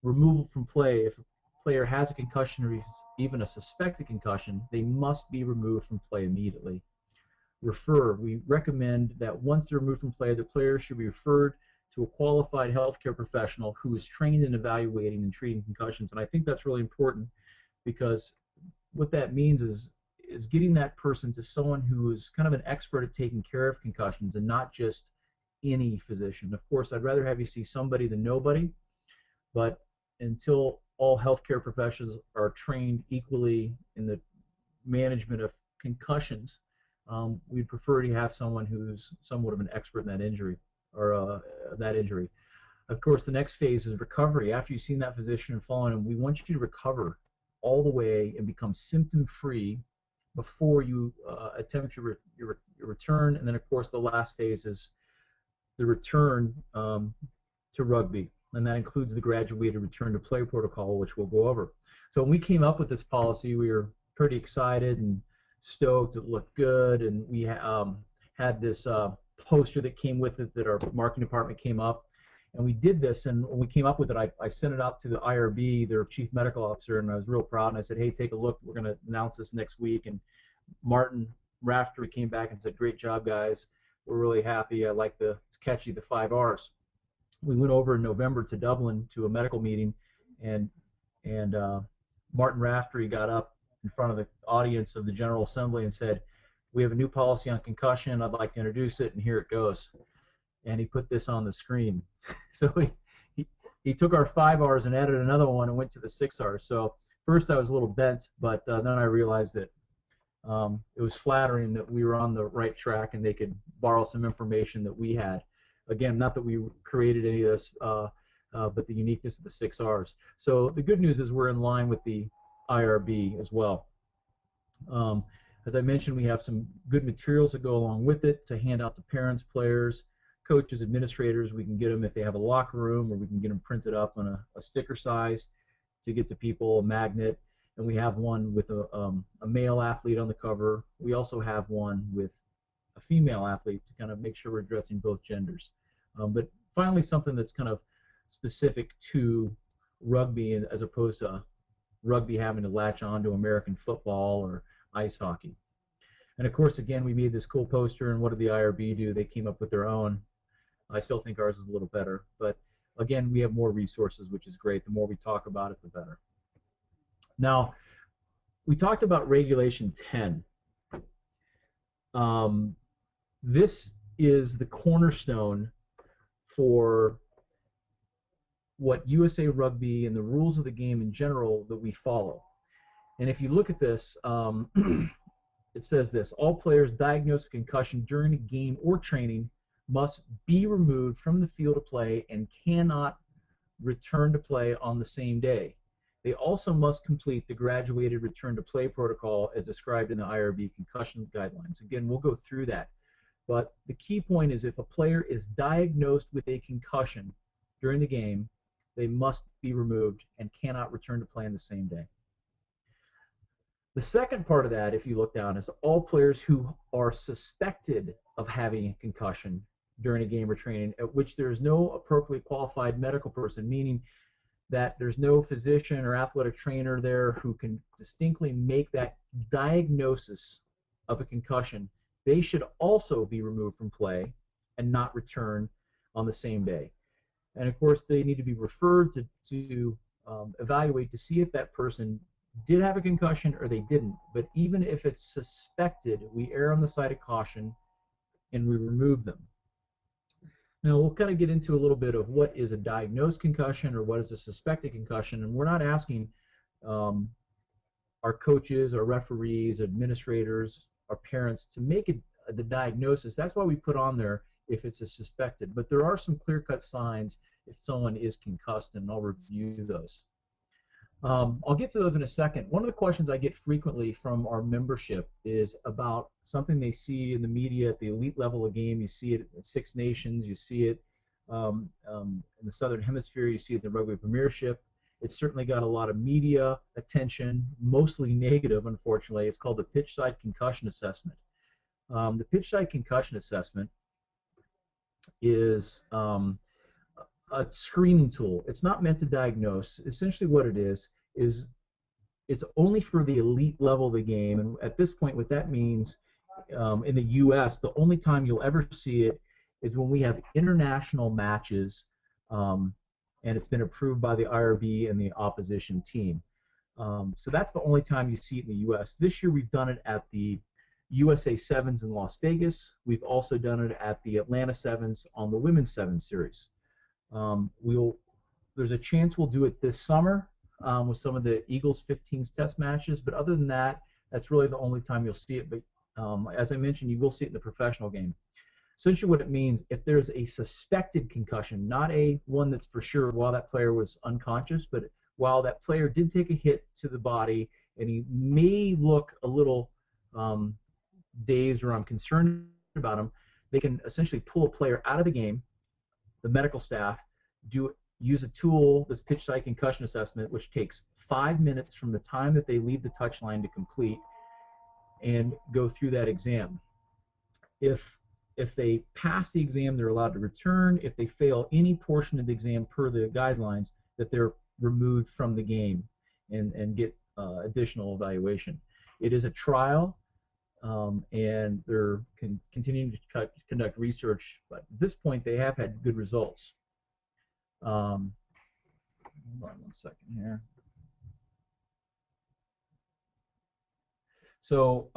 removal from play. If a player has a concussion or even a suspected concussion, they must be removed from play immediately. Refer. We recommend that once they're removed from play, the player should be referred to a qualified healthcare professional who is trained in evaluating and treating concussions. And I think that's really important, because what that means is getting that person to someone who is kind of an expert at taking care of concussions, and not just any physician. Of course, I'd rather have you see somebody than nobody, but until all healthcare professionals are trained equally in the management of concussions, we'd prefer to have someone who's somewhat of an expert in that injury, or that injury. Of course, the next phase is recovery. After you've seen that physician and fallen, and we want you to recover all the way and become symptom-free before you attempt your return. And then, of course, the last phase is the return to rugby, and that includes the graduated return to play protocol, which we'll go over. So when we came up with this policy, we were pretty excited and stoked. It looked good, and we had this poster that came with it that our marketing department came up, and we did this. And when we came up with it, I sent it out to the IRB, their chief medical officer, and I was real proud. And I said, hey, take a look. We're going to announce this next week. And Martin Raftery came back and said, great job, guys. we're really happy. I like it's catchy, the 5 R's. We went over in November to Dublin to a medical meeting, and Martin Raftery got up in front of the audience of the General Assembly and said, "We have a new policy on concussion. I'd like to introduce it, and here it goes." And he put this on the screen. So he took our 5 R's and added another one and went to the 6 R's. So first I was a little bent, but then I realized that it was flattering that we were on the right track and they could borrow some information that we had. Again, not that we created any of this, but the uniqueness of the 6 R's. So the good news is we're in line with the IRB as well. As I mentioned, we have some good materials that go along with it to hand out to parents, players, coaches, administrators. We can get them if they have a locker room, or we can get them printed up on a sticker size to get to people, a magnet. And we have one with a male athlete on the cover. We also have one with a female athlete to kind of make sure we're addressing both genders. But finally, something that's kind of specific to rugby as opposed to rugby having to latch on to American football or ice hockey. And of course, again, we made this cool poster, and what did the IRB do? They came up with their own. I still think ours is a little better, but again, we have more resources, which is great. The more we talk about it, the better. Now, we talked about Regulation 10. This is the cornerstone for what USA Rugby and the rules of the game in general that we follow. And if you look at this, it says this: all players diagnosed with concussion during a game or training must be removed from the field of play and cannot return to play on the same day. They also must complete the graduated return to play protocol as described in the IRB concussion guidelines. Again, we'll go through that. But the key point is if a player is diagnosed with a concussion during the game, they must be removed and cannot return to play on the same day. The second part of that, if you look down, is all players who are suspected of having a concussion during a game or training, at which there is no appropriately qualified medical person, meaning that there's no physician or athletic trainer there who can distinctly make that diagnosis of a concussion. They should also be removed from play and not return on the same day. And of course, they need to be referred to evaluate to see if that person did have a concussion or they didn't. But even if it's suspected, we err on the side of caution and we remove them. Now, we'll kind of get into a little bit of what is a diagnosed concussion or what is a suspected concussion, and we're not asking our coaches, our referees, administrators, our parents to make the diagnosis. That's why we put on there if it's a suspected. But there are some clear-cut signs if someone is concussed, and I'll review those. I'll get to those in a second. One of the questions I get frequently from our membership is about something they see in the media at the elite level of game. You see it at Six Nations, you see it in the Southern Hemisphere, you see it in the Rugby Premiership. It's certainly got a lot of media attention, mostly negative, unfortunately. It's called the Pitchside Concussion Assessment. The Pitchside Concussion Assessment is a screening tool. It's not meant to diagnose. Essentially what it is it's only for the elite level of the game, and at this point what that means in the U.S., the only time you'll ever see it is when we have international matches and it's been approved by the IRB and the opposition team. So that's the only time you see it in the U.S. This year we've done it at the USA Sevens in Las Vegas. We've also done it at the Atlanta Sevens on the Women's Sevens Series. There's a chance we'll do it this summer with some of the Eagles 15s test matches, but other than that, that's really the only time you'll see it. But as I mentioned, you will see it in the professional game. Essentially what it means, if there's a suspected concussion, not a one that's for sure while that player was unconscious, but while that player did take a hit to the body and he may look a little dazed or I'm concerned about him, they can essentially pull a player out of the game. The medical staff use a tool, this Pitchside Concussion Assessment, which takes 5 minutes from the time that they leave the touchline to complete and go through that exam. If they pass the exam, they're allowed to return. If they fail any portion of the exam per the guidelines, that they're removed from the game and get additional evaluation. It is a trial. and they're continuing to conduct research. But at this point, they have had good results. Hold on 1 second here. So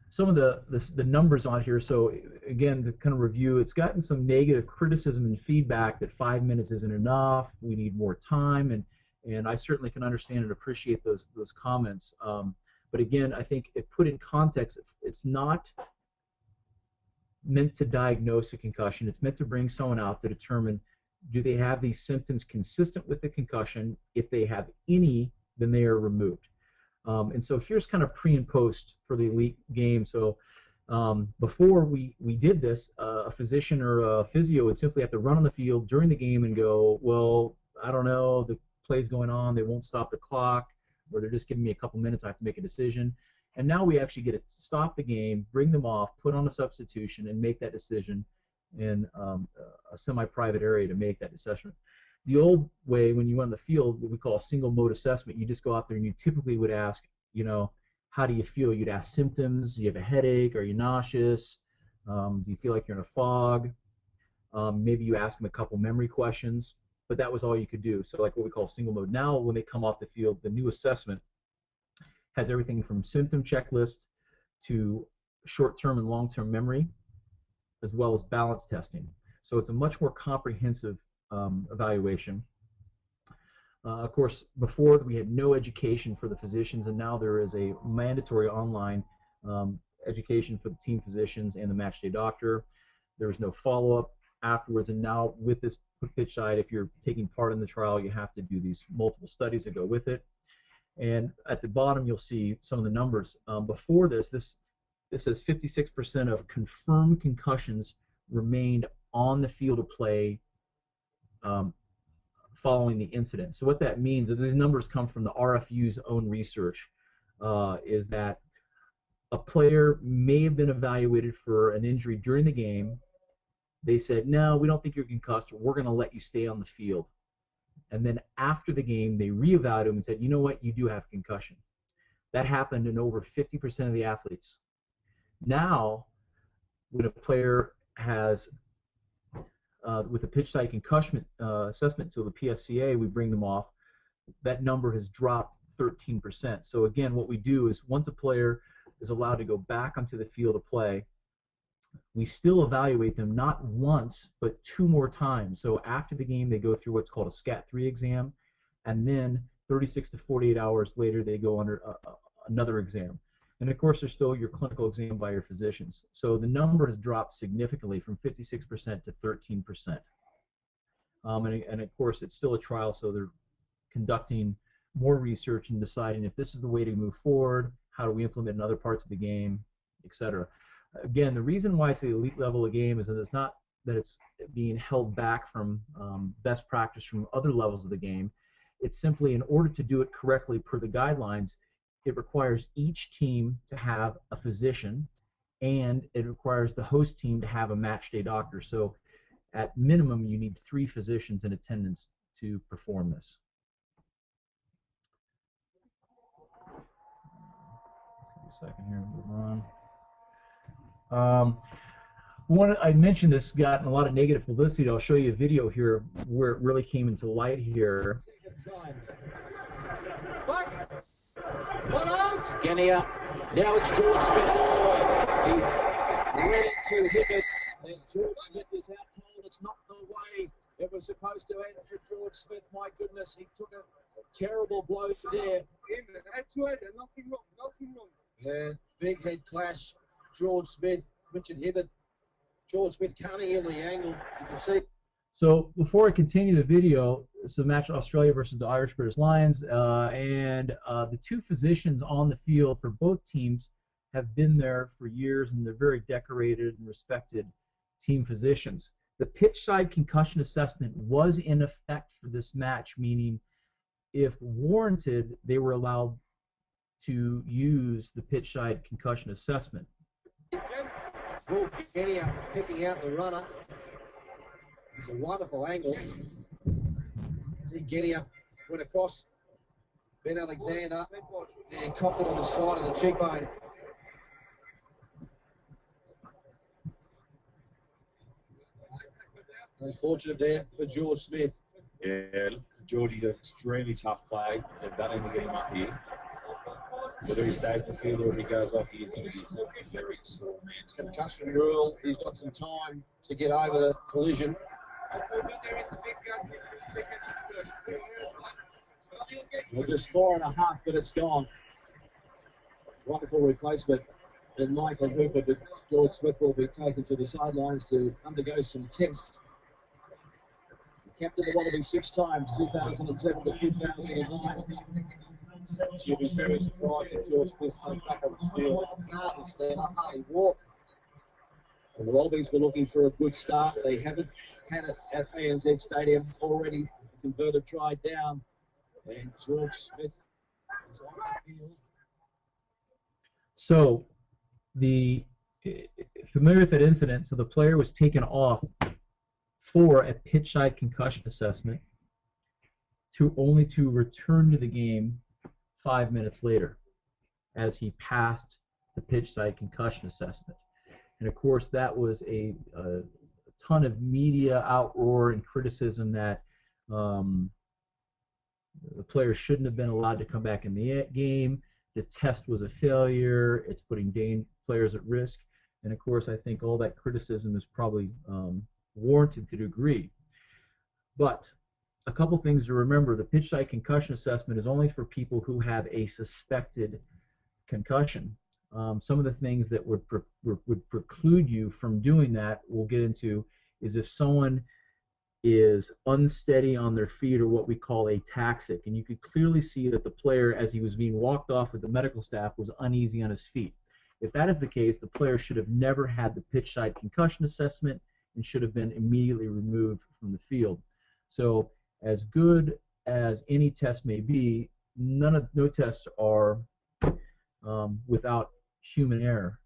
some of the numbers on here. So again, to kind of review, it's gotten some negative criticism and feedback that 5 minutes isn't enough. We need more time, and I certainly can understand and appreciate those comments. But again, I think if put in context, it's not meant to diagnose a concussion. It's meant to bring someone out to determine, do they have these symptoms consistent with the concussion? If they have any, then they are removed. And so here's kind of pre and post for the elite game. So before we did this, a physician or a physio would simply have to run on the field during the game and go, well, I don't know, the play's going on, they won't stop the clock, or they're just giving me a couple minutes, I have to make a decision. And now we actually get to stop the game, bring them off, put on a substitution, and make that decision in a semi-private area to make that assessment. The old way, when you went on the field, what we call a single mode assessment, you just go out there and you typically would ask, you know, how do you feel? You'd ask symptoms. Do you have a headache? Are you nauseous? Do you feel like you're in a fog? Maybe you ask them a couple memory questions, but that was all you could do. So like what we call single mode. Now when they come off the field, the new assessment has everything from symptom checklist to short-term and long-term memory, as well as balance testing. So it's a much more comprehensive evaluation. Of course, before we had no education for the physicians, and now there is a mandatory online education for the team physicians and the matchday doctor. There was no follow-up afterwards, and now with this pitch side, if you're taking part in the trial, you have to do these multiple studies that go with it. And at the bottom, you'll see some of the numbers. Before this says 56% of confirmed concussions remained on the field of play following the incident. So what that means, and these numbers come from the RFU's own research, is that a player may have been evaluated for an injury during the game. They said, no, we don't think you're concussed, we're going to let you stay on the field. And then after the game, they reevaluated him and said, you know what, you do have concussion. That happened in over 50% of the athletes. Now, when a player has with a pitch side concussion assessment to the PSCA, we bring them off, that number has dropped 13%. So again, what we do is once a player is allowed to go back onto the field of play, we still evaluate them not once, but 2 more times. So after the game, they go through what's called a SCAT-3 exam, and then 36 to 48 hours later, they go under another exam. And of course, there's still your clinical exam by your physicians. So the number has dropped significantly from 56% to 13%. And of course, it's still a trial, so they're conducting more research and deciding if this is the way to move forward, how do we implement in other parts of the game, etc. Again, the reason why it's the elite level of game is that it's not that it's being held back from best practice from other levels of the game. It's simply in order to do it correctly per the guidelines, it requires each team to have a physician, and it requires the host team to have a match day doctor. So at minimum, you need 3 physicians in attendance to perform this. Let's give me a second here, move on. I mentioned this got a lot of negative publicity. I'll show you a video here where it really came into light here. Genia. Now it's George Smith all the way. He ready to hit it. And George Smith is out cold. It's not the way it was supposed to end for George Smith. My goodness, he took a terrible blow there. Nothing wrong. Yeah, big head clash. George Smith, Richard Hibbert. George Smith can't heal the angle. You can see. So before I continue the video, it's a match Australia versus the Irish British Lions, and the 2 physicians on the field for both teams have been there for years, and they're very decorated and respected team physicians. The pitch side concussion assessment was in effect for this match, meaning if warranted, they were allowed to use the pitch side concussion assessment. Paul Genia picking out the runner. It's a wonderful angle. Genia went across. Ben Alexander, and copped it on the side of the cheekbone. Unfortunate there for George Smith. Yeah, Georgie's an extremely tough play. They've done him to get him up here. Whether he stays in the field or if he goes off, he's going to be very sore, man. Concussion rule. He's got some time to get over the collision. Well, just 4.5, but it's gone. Wonderful replacement in Michael Hooper, but George Smith will be taken to the sidelines to undergo some tests. He captained the Wallaby 6 times, 2007 to 2009. You'll be very surprised if George Smith comes back on the field. Hardly stand up, hardly walk. And the Wallabies were looking for a good start. They haven't had it at ANZ Stadium already. Converted try down. And George Smith is on the field. So, familiar with that incident, so the player was taken off for a pitch-side concussion assessment only to return to the game 5 minutes later as he passed the pitch-side concussion assessment. And of course that was a ton of media outroar and criticism that the player shouldn't have been allowed to come back in the game. The test was a failure. It's putting players at risk. And of course, I think all that criticism is probably warranted to a degree. But a couple things to remember: the pitch side concussion assessment is only for people who have a suspected concussion. Some of the things that would preclude you from doing that, we'll get into, is if someone is unsteady on their feet, or what we call ataxic. And you could clearly see that the player, as he was being walked off with the medical staff, was uneasy on his feet. If that is the case, the player should have never had the pitch side concussion assessment and should have been immediately removed from the field. So as good as any test may be, no tests are without human error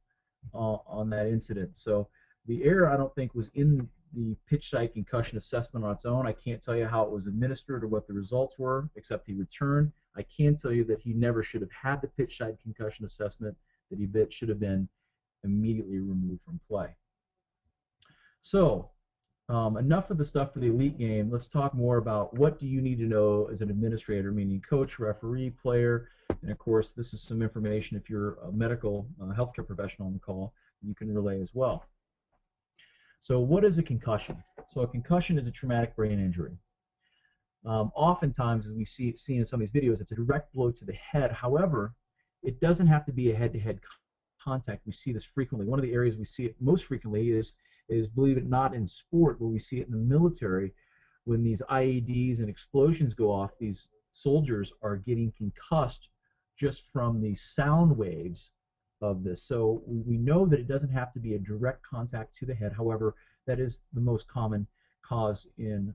on that incident. So the error, I don't think, was in the pitch side concussion assessment on its own. I can't tell you how it was administered or what the results were, except he returned. I can tell you that he never should have had the pitch side concussion assessment, that he should have been immediately removed from play. So enough of the stuff for the elite game. Let's talk more about what do you need to know as an administrator, meaning coach, referee, player, and of course this is some information if you're a medical healthcare professional on the call you can relay as well. So what is a concussion? So a concussion is a traumatic brain injury. Oftentimes, as we see in some of these videos, it's a direct blow to the head. However, it doesn't have to be a head-to-head contact. We see this frequently. One of the areas we see it most frequently is believe it not, in sport, where we see it in the military. When these IEDs and explosions go off, these soldiers are getting concussed just from the sound waves of this. So we know that it doesn't have to be a direct contact to the head. However, that is the most common cause in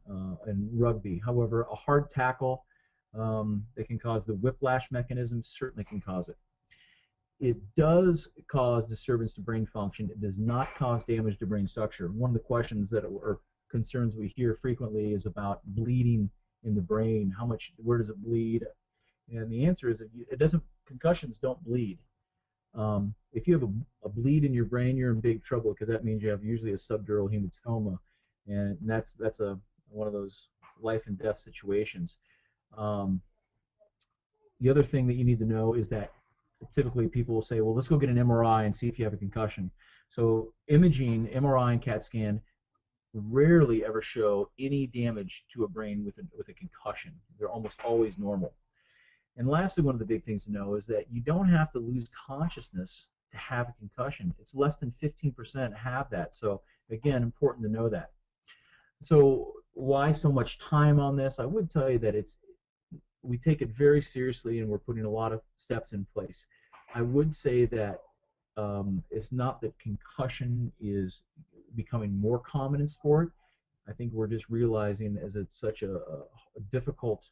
rugby. However, a hard tackle that can cause the whiplash mechanism certainly can cause it. It does cause disturbance to brain function. It does not cause damage to brain structure. One of the questions that or concerns we hear frequently is about bleeding in the brain. Where does it bleed? And the answer is concussions don't bleed. If you have a bleed in your brain, you're in big trouble, because that means you have usually a subdural hematoma, and that's one of those life and death situations. The other thing that you need to know is that typically people will say, well, let's go get an MRI and see if you have a concussion. So imaging, MRI and CAT scan, rarely ever show any damage to a brain with a concussion. They're almost always normal. And lastly, one of the big things to know is that you don't have to lose consciousness to have a concussion. It's less than 15% have that. So again, important to know that. So why so much time on this? I would tell you that we take it very seriously, and we're putting a lot of steps in place. I would say that it's not that concussion is becoming more common in sport. I think we're just realizing, as it's such a difficult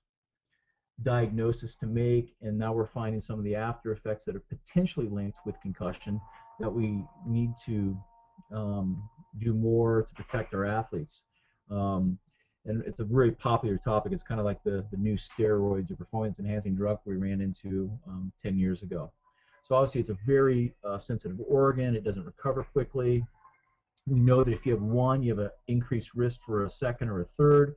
diagnosis to make, and now we're finding some of the after effects that are potentially linked with concussion, that we need to do more to protect our athletes. and it's a very popular topic. It's kind of like the new steroids or performance-enhancing drug we ran into 10 years ago. So obviously it's a very sensitive organ. It doesn't recover quickly. We know that if you have one, you have an increased risk for a second or a third.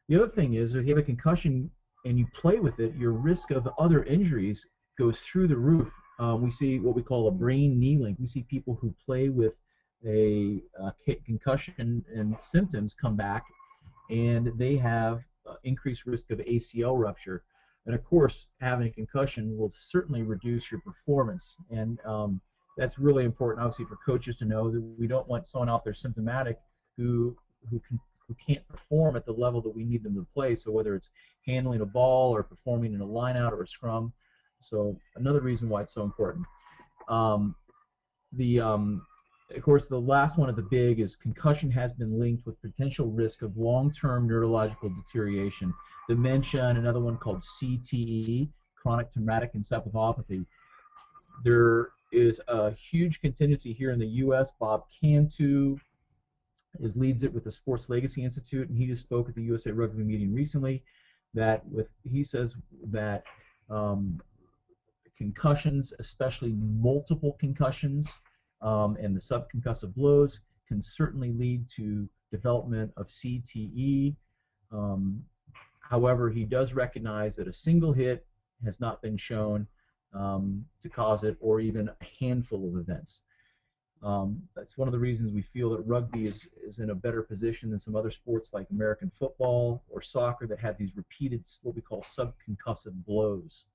The other thing is, if you have a concussion and you play with it, your risk of other injuries goes through the roof. We see what we call a brain knee link. We see people who play with a concussion and symptoms come back, and they have increased risk of ACL rupture. And of course, having a concussion will certainly reduce your performance. And that's really important, obviously, for coaches to know that we don't want someone out there symptomatic who can't perform at the level that we need them to play. So whether it's handling a ball or performing in a line-out or a scrum. So another reason why it's so important. Of course, the last one of the big is concussion has been linked with potential risk of long-term neurological deterioration. Dementia, and another one called CTE, chronic traumatic encephalopathy. There is a huge contingency here in the U.S. Bob Cantu leads it with the Sports Legacy Institute, and he just spoke at the USA Rugby meeting recently. He says that concussions, especially multiple concussions, and the subconcussive blows can certainly lead to development of CTE. However, he does recognize that a single hit has not been shown to cause it, or even a handful of events. That's one of the reasons we feel that rugby is in a better position than some other sports like American football or soccer that have these repeated, what we call subconcussive blows,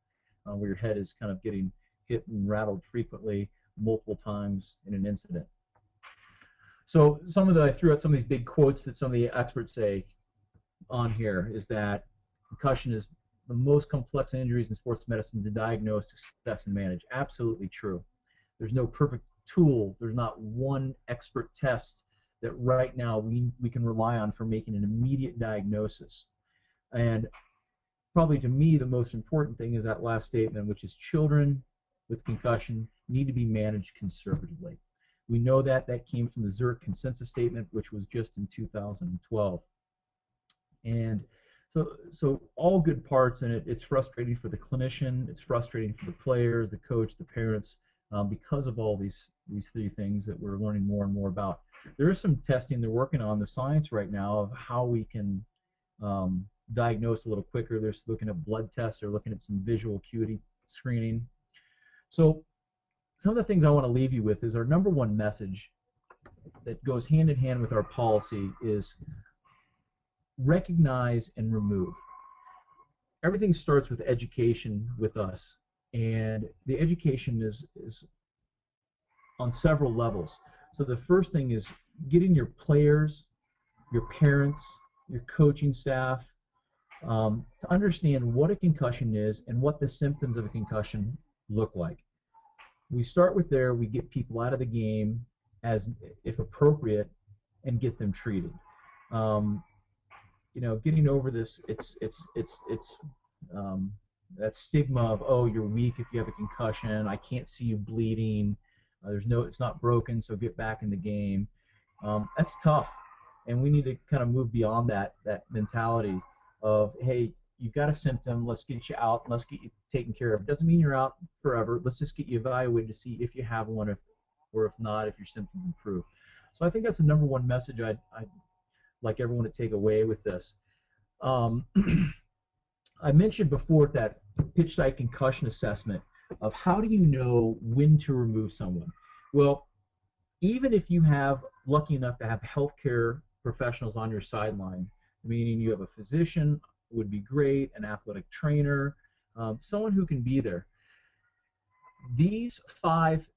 where your head is kind of getting hit and rattled frequently, multiple times in an incident. So I threw out some of these big quotes that some of the experts say on here is that concussion is the most complex injuries in sports medicine to diagnose, assess, and manage. Absolutely true. There's no perfect tool. There's not one expert test that right now we can rely on for making an immediate diagnosis. And probably to me the most important thing is that last statement, which is children with concussion need to be managed conservatively. We know that came from the Zurich consensus statement, which was just in 2012. And so all good parts in it. It's frustrating for the clinician, it's frustrating for the players, the coach, the parents, because of all these three things that we're learning more and more about. There is some testing they're working on, the science right now, of how we can diagnose a little quicker. They're looking at blood tests, they're looking at some visual acuity screening. So some of the things I want to leave you with is our number one message that goes hand in hand with our policy is recognize and remove. Everything starts with education with us, and the education is on several levels. So the first thing is getting your players, your parents, your coaching staff to understand what a concussion is and what the symptoms of a concussion look like. We start with there, we get people out of the game as if appropriate and get them treated. Getting over this, it's that stigma of, oh, you're weak if you have a concussion, I can't see you bleeding, it's not broken, so get back in the game. That's tough, and we need to kind of move beyond that mentality of, hey, you've got a symptom, let's get you out, let's get you taken care of. It doesn't mean you're out forever. Let's just get you evaluated to see if you have one, or if not, if your symptoms improve. So I think that's the number one message I'd like everyone to take away with this. I mentioned before that pitch site concussion assessment of how do you know when to remove someone. Well, even if you have lucky enough to have healthcare professionals on your sideline, meaning you have a physician, would be great, an athletic trainer, someone who can be there. These 5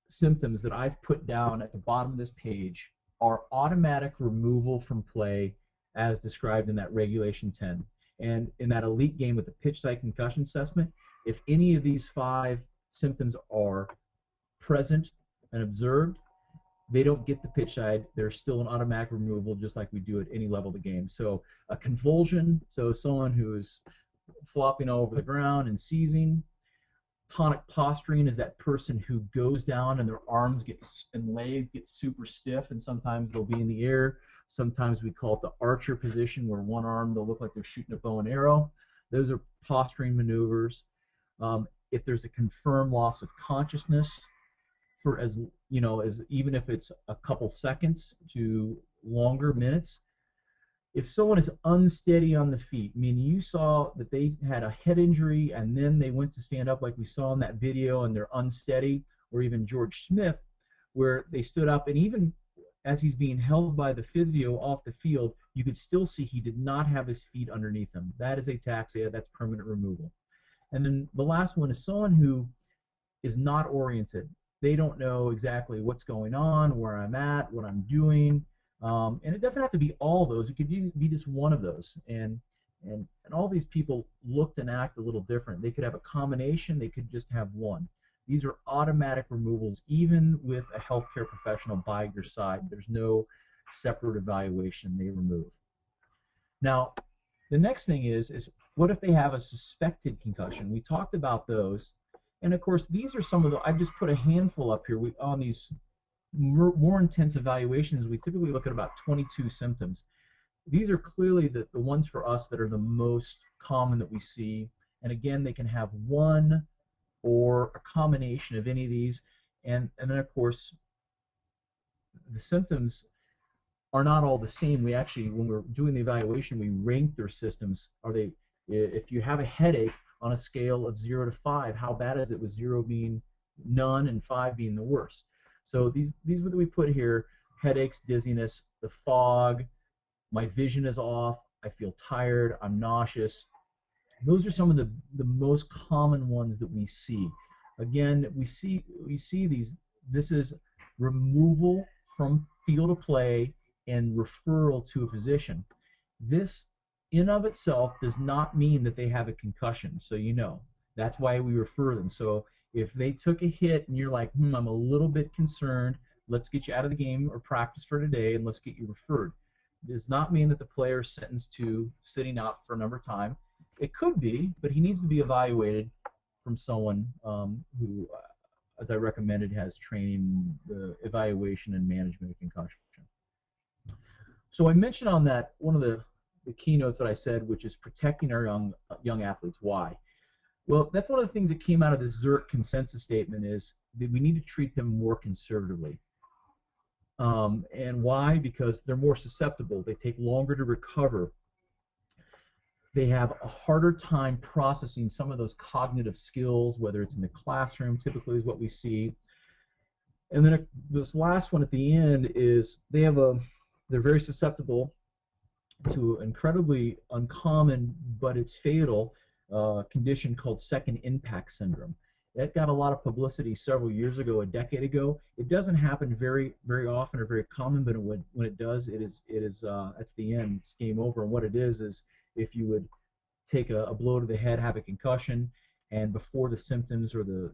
symptoms that I've put down at the bottom of this page are automatic removal from play as described in that Regulation 10. And in that elite game with the pitch site concussion assessment, if any of these 5 symptoms are present and observed, they don't get the pitch side. There's still an automatic removal, just like we do at any level of the game. So a convulsion, so someone who is flopping all over the ground and seizing. Tonic posturing is that person who goes down and their arms and legs get super stiff, and sometimes they'll be in the air. Sometimes we call it the archer position, where one arm they'll look like they're shooting a bow and arrow. Those are posturing maneuvers. If there's a confirmed loss of consciousness for as even if it's a couple seconds to longer minutes. If someone is unsteady on the feet, meaning you saw that they had a head injury and then they went to stand up like we saw in that video and they're unsteady, or even George Smith, where they stood up and even as he's being held by the physio off the field, you could still see he did not have his feet underneath him. That is ataxia. That's permanent removal. And then the last one is someone who is not oriented. They don't know exactly what's going on, where I'm at, what I'm doing. And it doesn't have to be all those. It could be just one of those. And all these people looked and act a little different. They could have a combination. They could just have one. These are automatic removals, even with a healthcare professional by your side. There's no separate evaluation. They remove. Now, the next thing is what if they have a suspected concussion? We talked about those. And, of course, these are some of the – I've just put a handful up here. On these more intense evaluations, we typically look at about 22 symptoms. These are clearly the ones for us that are the most common that we see. And, again, they can have one or a combination of any of these. And then, of course, the symptoms are not all the same. We actually, when we're doing the evaluation, we rank their systems. If you have a headache on a scale of 0 to 5, how bad is it, with 0 being none and 5 being the worst? So these what we put here: headaches, dizziness, the fog, my vision is off, I feel tired, I'm nauseous. Those are some of the most common ones that we see. Again, we see these. This is removal from field of play and referral to a physician. This in of itself does not mean that they have a concussion, so you know. That's why we refer them. So if they took a hit and you're like, I'm a little bit concerned, let's get you out of the game or practice for today and let's get you referred. It does not mean that the player is sentenced to sitting out for a number of time. It could be, but he needs to be evaluated from someone who, as I recommended, has training, the evaluation and management of concussion. So I mentioned on that one of the keynotes that I said, which is protecting our young athletes. Why? Well, that's one of the things that came out of the Zurich consensus statement, is that we need to treat them more conservatively. And why? Because they're more susceptible. They take longer to recover. They have a harder time processing some of those cognitive skills, whether it's in the classroom, typically is what we see. And then this last one at the end is they're very susceptible to an incredibly uncommon, but it's fatal, condition called second impact syndrome. That got a lot of publicity several years ago, a decade ago. It doesn't happen very, very often or very common, but when it does, it's the end. It's game over. And what it is if you would take a blow to the head, have a concussion, and before the symptoms or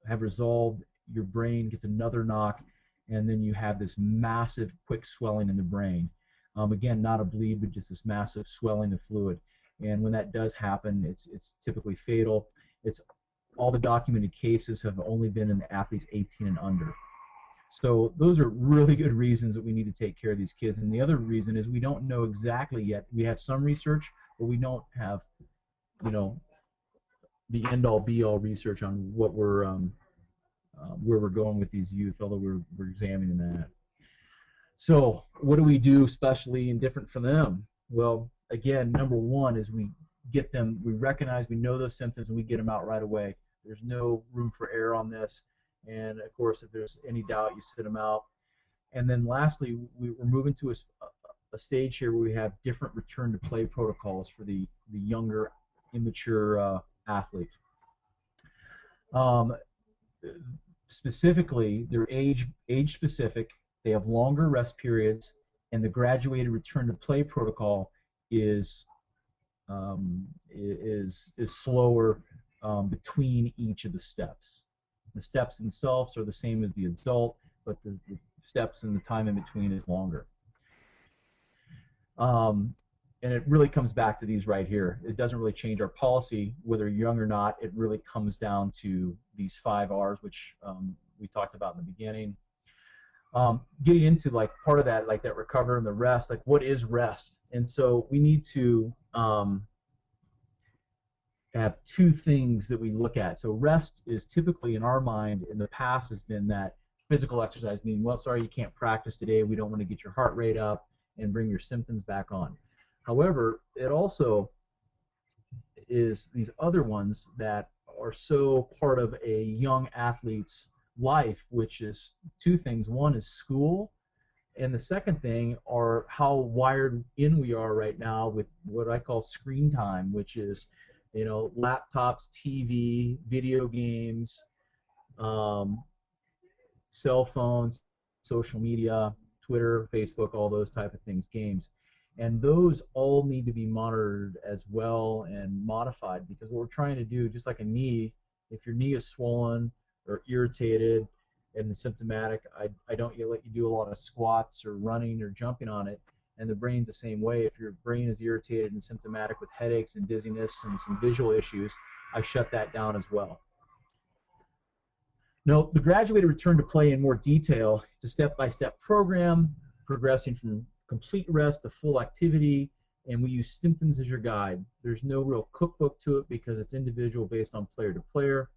have resolved, your brain gets another knock, and then you have this massive, quick swelling in the brain. Again, not a bleed, but just this massive swelling of fluid. And when that does happen, it's typically fatal. All the documented cases have only been in the athletes 18 and under. So those are really good reasons that we need to take care of these kids. And the other reason is we don't know exactly yet. We have some research, but we don't have, the end-all, be-all research on what we're where we're going with these youth, although we're examining that. So what do we do specially and different from them? Well, again, number one is we recognize, we know those symptoms, and we get them out right away. There's no room for error on this. And, of course, if there's any doubt, you sit them out. And then lastly, we're moving to a stage here where we have different return-to-play protocols for the younger, immature athlete. Specifically, they're age-specific. They have longer rest periods, and the graduated return-to-play protocol is slower between each of the steps. The steps themselves are the same as the adult, but the steps and the time in between is longer. And it really comes back to these right here. It doesn't really change our policy, whether you're young or not. It really comes down to these 5 R's, which we talked about in the beginning. getting into like part of that, like that recover and the rest, like what is rest? And so we need to have two things that we look at. So rest is typically in our mind in the past has been that physical exercise, meaning, well, sorry, you can't practice today. We don't want to get your heart rate up and bring your symptoms back on. However, it also is these other ones that are so part of a young athlete's life, which is two things. One is school, and the second thing are how wired in we are right now with what I call screen time, which is, you know, laptops, TV, video games, cell phones, social media, Twitter, Facebook, all those type of things, games. And those all need to be monitored as well and modified, because what we're trying to do, just like a knee, if your knee is swollen or irritated and symptomatic, I don't let you do a lot of squats or running or jumping on it. And the brain's the same way. If your brain is irritated and symptomatic with headaches and dizziness and some visual issues, I shut that down as well. Now, the graduated return to play in more detail, it's a step-by-step program progressing from complete rest to full activity, and we use symptoms as your guide. There's no real cookbook to it because it's individual based on player to player.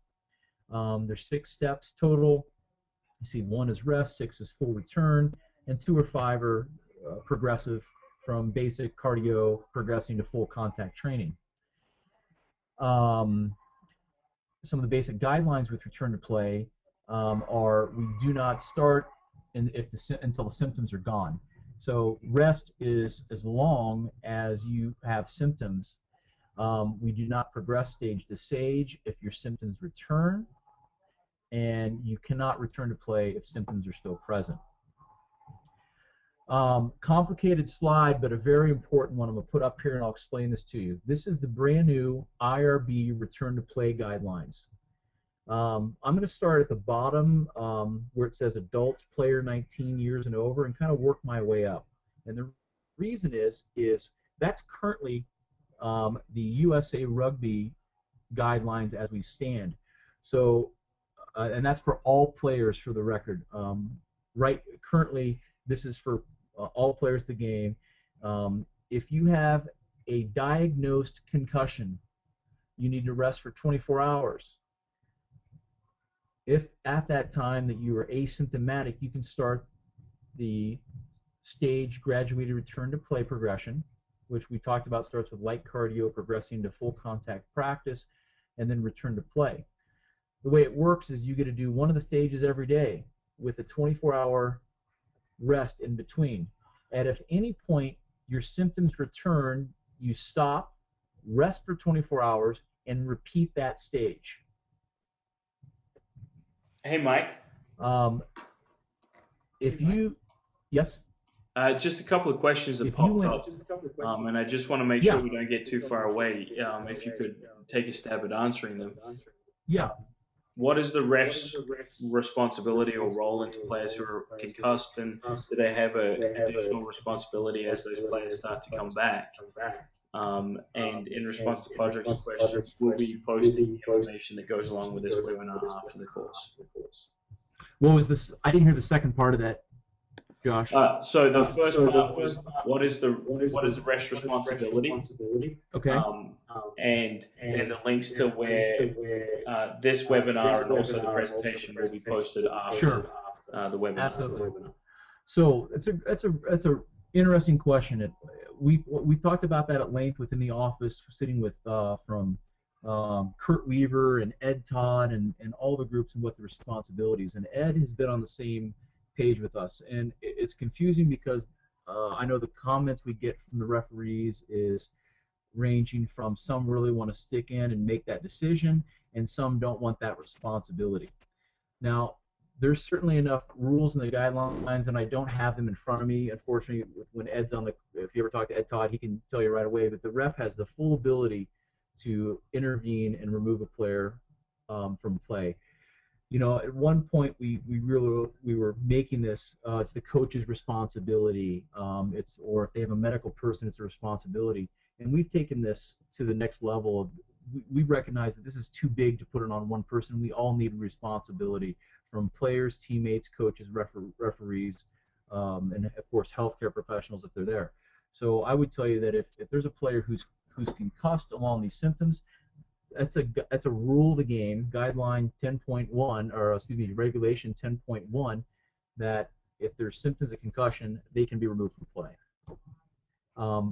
There's 6 steps total. You see 1 is rest, 6 is full return, and 2 or 5 are progressive from basic cardio progressing to full contact training. Some of the basic guidelines with return to play are we do not start until the symptoms are gone. So rest is as long as you have symptoms. We do not progress stage to stage if your symptoms return, and you cannot return to play if symptoms are still present. Complicated slide, but a very important one. I'm going to put up here and I'll explain this to you. This is the brand new IRB return to play guidelines. I'm going to start at the bottom where it says adults, player 19 years and over, and kind of work my way up. And the reason is that's currently the USA Rugby guidelines as we stand. So, and that's for all players, for the record. Currently, this is for all players of the game. If you have a diagnosed concussion, you need to rest for 24 hours. If at that time that you are asymptomatic, you can start the stage graduated return to play progression, which we talked about starts with light cardio progressing to full contact practice and then return to play. The way it works is you get to do one of the stages every day with a 24-hour rest in between. At if any point your symptoms return, you stop, rest for 24 hours, and repeat that stage. Hey, Mike. Yes? Just a couple of questions that popped up, and I just want to make sure we don't get too far away. If you could take a stab at answering them. Yeah. What is the ref's responsibility or role into players who are concussed, and do they have an additional responsibility as those players start to come back? And in response to Podrick's question, we'll be posting information that goes along with this webinar after the course. What was this? I didn't hear the second part of that, Josh. So the first part was what is the ref's responsibility? Okay. And then the links to where this webinar and also the presentation will be posted after the webinar. Absolutely. So it's a interesting question. We've talked about that at length within the office, sitting with from Kurt Weaver and Ed Todd and all the groups and what the responsibilities. And Ed has been on the same page with us, and it's confusing because I know the comments we get from the referees is ranging from some really want to stick in and make that decision, and some don't want that responsibility. Now, there's certainly enough rules in the guidelines, and I don't have them in front of me. Unfortunately, when Ed's on if you ever talk to Ed Todd, he can tell you right away, but the ref has the full ability to intervene and remove a player from play. You know, at one point we were making this. It's the coach's responsibility. Or if they have a medical person, it's a responsibility. And we've taken this to the next level. We recognize that this is too big to put it on one person. We all need responsibility from players, teammates, coaches, referees, and of course healthcare professionals if they're there. So I would tell you that if there's a player who's concussed along these symptoms, that's a rule of the game, guideline 10.1, or excuse me, regulation 10.1, that if there's symptoms of concussion, they can be removed from play,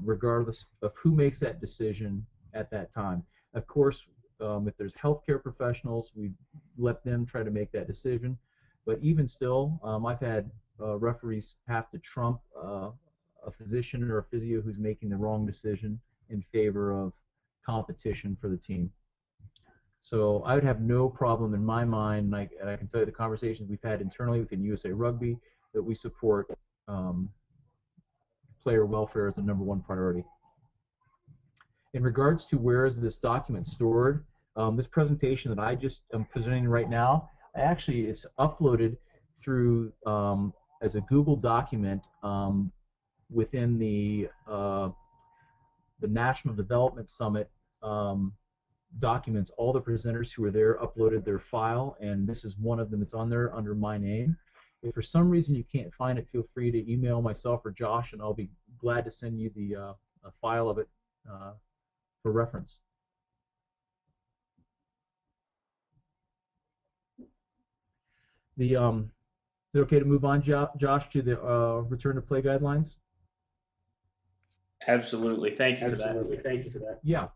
regardless of who makes that decision at that time. Of course, if there's healthcare professionals, we let them try to make that decision. But even still, I've had referees have to trump a physician or a physio who's making the wrong decision in favor of competition for the team. So I would have no problem in my mind, and I can tell you the conversations we've had internally within USA Rugby, that we support player welfare as the #1 priority. In regards to where is this document stored, this presentation that I just am presenting right now, actually it's uploaded through as a Google document within the National Development Summit documents. All the presenters who were there uploaded their file, and this is one of them. It's on there under my name. If for some reason you can't find it, feel free to email myself or Josh, and I'll be glad to send you the a file of it for reference. Is it okay to move on, Josh, to the return to play guidelines? Absolutely. Thank you for that. Yeah.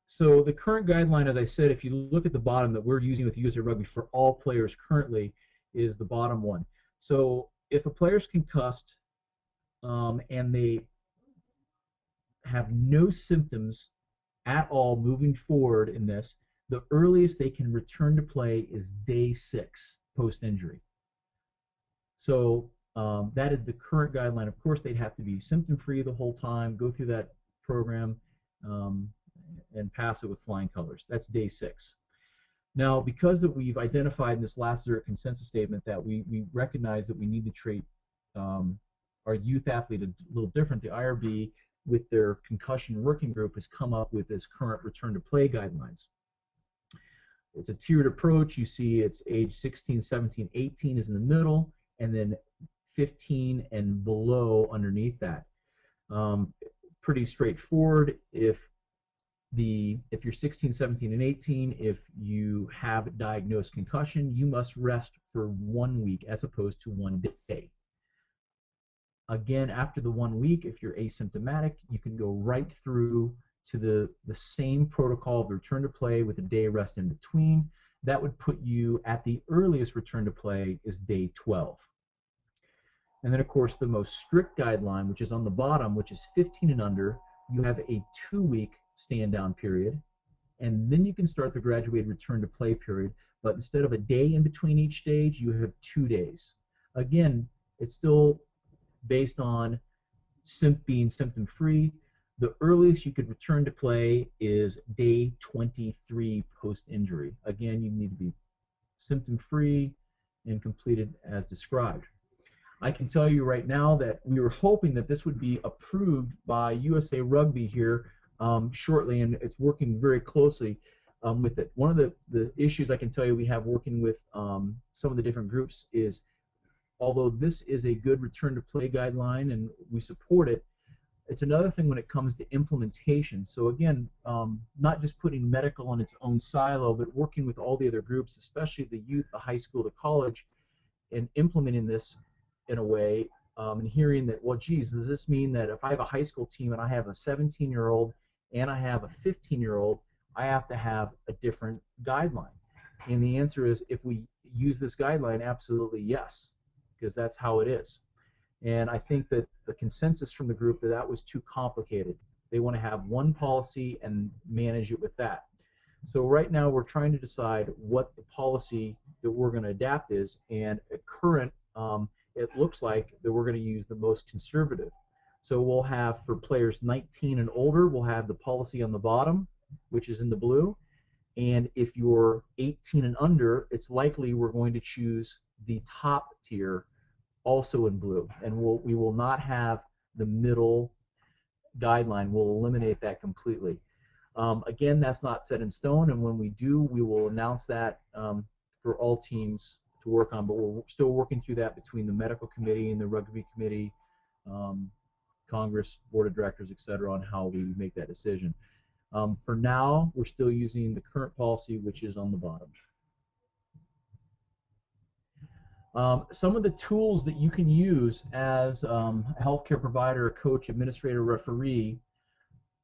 So the current guideline, as I said, if you look at the bottom that we're using with USA Rugby for all players currently, is the bottom one. So if a player's concussed and they have no symptoms at all moving forward in this, the earliest they can return to play is day 6 post-injury. So that is the current guideline. Of course, they'd have to be symptom-free the whole time, go through that program, and pass it with flying colors. That's day 6. Now, because that we've identified in this last Zurich consensus statement that we recognize that we need to treat our youth athlete a little different, the IRB, with their concussion working group, has come up with this current return to play guidelines. It's a tiered approach. You see it's age 16, 17, 18 is in the middle, and then 15 and below underneath that. Pretty straightforward. If you're 16, 17, and 18, if you have a diagnosed concussion, you must rest for 1 week as opposed to 1 day. Again, after the 1 week, if you're asymptomatic, you can go right through to the same protocol of return to play with a day rest in between. That would put you at the earliest return to play is day 12. And then, of course, the most strict guideline, which is on the bottom, which is 15 and under, you have a 2-week stand-down period, and then you can start the graduated return to play period, but instead of a day in between each stage, you have 2 days. Again, it's still based on being symptom-free. The earliest you could return to play is day 23 post-injury. Again, you need to be symptom-free and completed as described. I can tell you right now that we were hoping that this would be approved by USA Rugby here shortly, and it's working very closely with it. One of the issues I can tell you we have working with some of the different groups is, although this is a good return to play guideline and we support it, it's another thing when it comes to implementation. So again, not just putting medical in its own silo, but working with all the other groups, especially the youth, the high school, the college, and implementing this in a way, and hearing that, well, geez, does this mean that if I have a high school team and I have a 17-year-old and I have a 15-year-old, I have to have a different guideline? And the answer is, if we use this guideline, absolutely yes, because that's how it is. And I think that the consensus from the group that was too complicated. They want to have one policy and manage it with that. So right now we're trying to decide what the policy that we're going to adapt is, and at current, it looks like that we're going to use the most conservative. So we'll have, for players 19 and older, we'll have the policy on the bottom, which is in the blue. And if you're 18 and under, it's likely we're going to choose the top tier, also in blue. And we will not have the middle guideline. We'll eliminate that completely. Again, that's not set in stone, and when we do, we will announce that for all teams to work on, but we're still working through that between the medical committee and the rugby committee, Congress, board of directors, et cetera, on how we make that decision. For now, we're still using the current policy, which is on the bottom. Some of the tools that you can use as a healthcare provider, coach, administrator, referee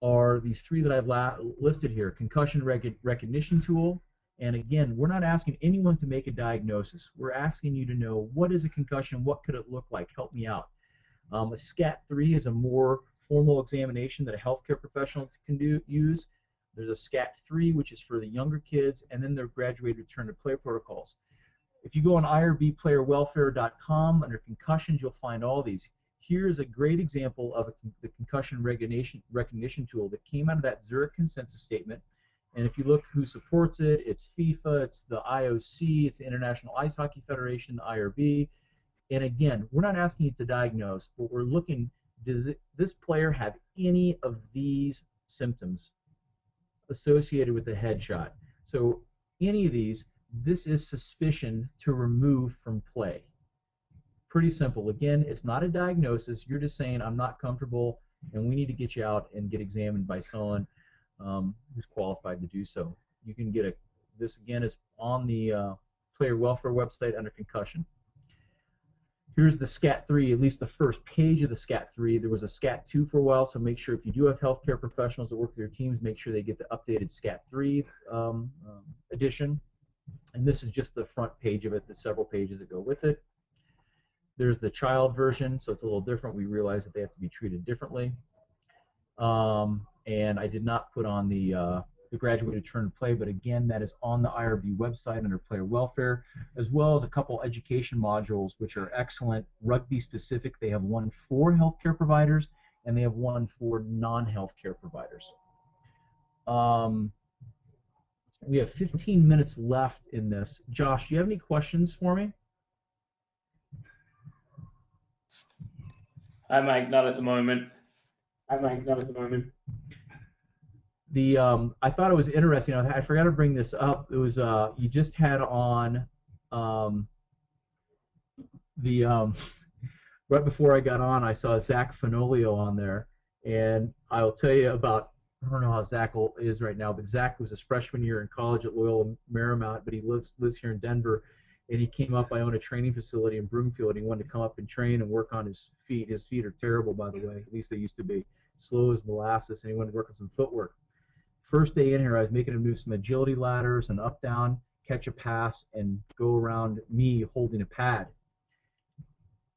are these three that I've listed here. Concussion recognition tool, and again, we're not asking anyone to make a diagnosis. We're asking you to know, what is a concussion, what could it look like, help me out. A SCAT-3 is a more formal examination that a healthcare professional can use. There's a SCAT-3, which is for the younger kids, and then their graduated return to play protocols. If you go on irbplayerwelfare.com under concussions, you'll find all these. Here's a great example of the concussion recognition tool that came out of that Zurich consensus statement. And if you look who supports it, it's FIFA, it's the IOC, it's the International Ice Hockey Federation, the IRB. And again, we're not asking you to diagnose, but we're looking, does this player have any of these symptoms associated with the headshot? So any of these, this is suspicion to remove from play. Pretty simple. Again, it's not a diagnosis. You're just saying, I'm not comfortable, and we need to get you out and get examined by someone who's qualified to do so. You can get this again is on the player welfare website under concussion. Here's the SCAT-3, at least the first page of the SCAT-3. There was a SCAT-2 for a while, so make sure if you do have healthcare professionals that work with your teams, make sure they get the updated SCAT-3 edition. And this is just the front page of it, the several pages that go with it. There's the child version, so it's a little different. We realize that they have to be treated differently. And I did not put on the graduated return to play, but again, that is on the IRB website under player welfare, as well as a couple education modules which are excellent, rugby specific. They have one for healthcare providers, and they have one for non-healthcare providers. We have 15 minutes left in this. Josh, do you have any questions for me? Hi, Mike. Not at the moment. I thought it was interesting. I forgot to bring this up. It was you just had on right before I got on, I saw Zach Fenoglio on there, and I'll tell you about. I don't know how Zach is right now, but Zach was his freshman year in college at Loyola Marymount, but he lives here in Denver, and he came up. I own a training facility in Broomfield, and he wanted to come up and train and work on his feet. His feet are terrible, by the way. At least they used to be. Slow as molasses, and he wanted to work on some footwork. First day in here, I was making him do some agility ladders and up, down, catch a pass, and go around me holding a pad.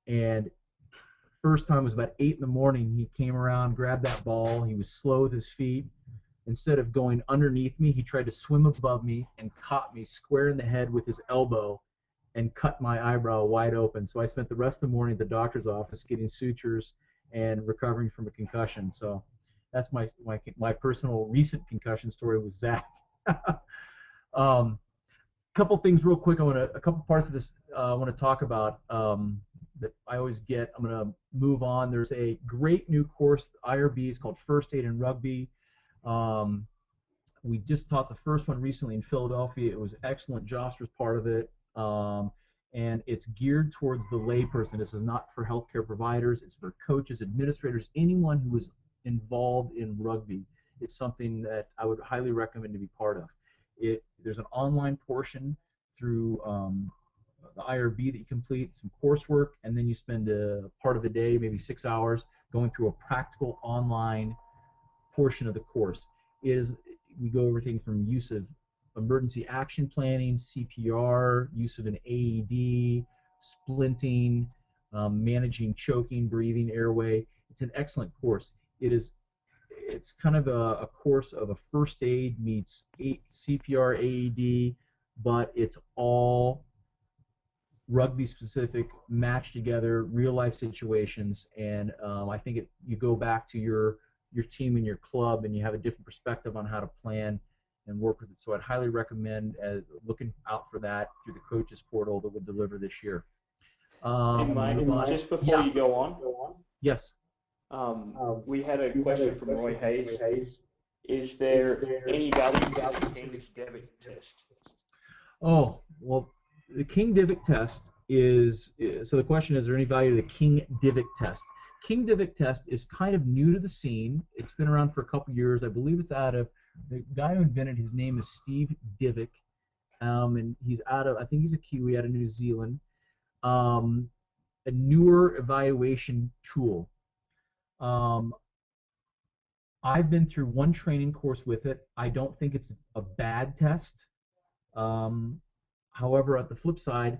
And first time was about 8 in the morning. He came around, grabbed that ball. He was slow with his feet. Instead of going underneath me, he tried to swim above me and caught me square in the head with his elbow and cut my eyebrow wide open. So I spent the rest of the morning at the doctor's office getting sutures and recovering from a concussion. So that's my personal recent concussion story with Zach. Couple things real quick. A couple parts of this I want to talk about that I always get. I'm going to move on. There's a great new course, IRB. It's called First Aid in Rugby. We just taught the first one recently in Philadelphia. It was excellent. Josh was part of it. And it's geared towards the layperson. This is not for healthcare providers. It's for coaches, administrators, anyone who is involved in rugby. It's something that I would highly recommend to be part of. There's an online portion through the IRB that you complete, some coursework, and then you spend a part of the day, maybe 6 hours, going through a practical online portion of the course. We go over everything from use of emergency action planning, CPR, use of an AED, splinting, managing choking, breathing, airway. It's an excellent course. It's kind of a course of a first aid meets CPR, AED, but it's all rugby specific, matched together, real life situations, and I think you go back to your team and your club, and you have a different perspective on how to plan and work with it. So I'd highly recommend looking out for that through the coaches portal that we'll deliver this year. Mike, just before you go on. Yes. We had a question from Roy Hayes. Is there any value to the Cambridge debit test? Oh, well, the King-Divick test so the question is there any value to the King-Divick test? King-Divick test is kind of new to the scene. It's been around for a couple years. I believe it's out of, the guy who invented, his name is Steve Divick, and he's out of, I think he's a Kiwi out of New Zealand. A newer evaluation tool. I've been through one training course with it. I don't think it's a bad test. However, at the flip side,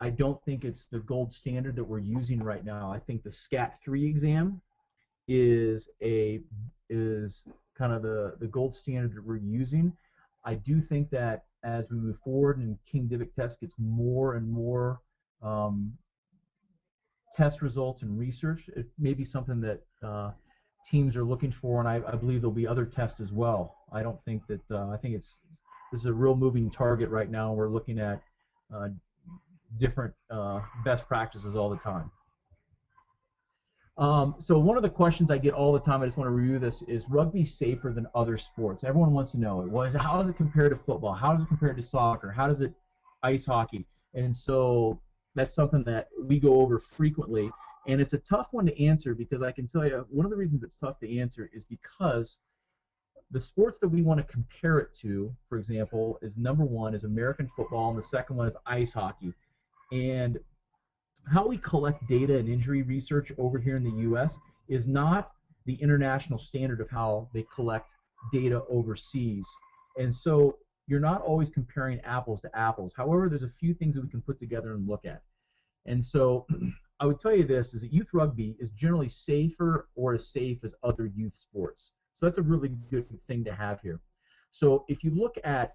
I don't think it's the gold standard that we're using right now. I think the SCAT-3 exam is kind of the gold standard that we're using. I do think that as we move forward and King-Divick test gets more and more test results and research, it may be something that teams are looking for, and I believe there'll be other tests as well. I don't think that I think this is a real moving target right now. We're looking at different best practices all the time. So one of the questions I get all the time, I just want to review this, is rugby safer than other sports? Everyone wants to know, how does it compare to football? How does it compare to soccer? How does it ice hockey? And so that's something that we go over frequently, and it's a tough one to answer because I can tell you one of the reasons it's tough to answer is because the sports that we want to compare it to, for example, is number one is American football, and the second one is ice hockey. And how we collect data and injury research over here in the U.S. is not the international standard of how they collect data overseas. And so you're not always comparing apples to apples. However, there's a few things that we can put together and look at. And so I would tell you this, is that youth rugby is generally safer or as safe as other youth sports. So that's a really good thing to have here. So if you look at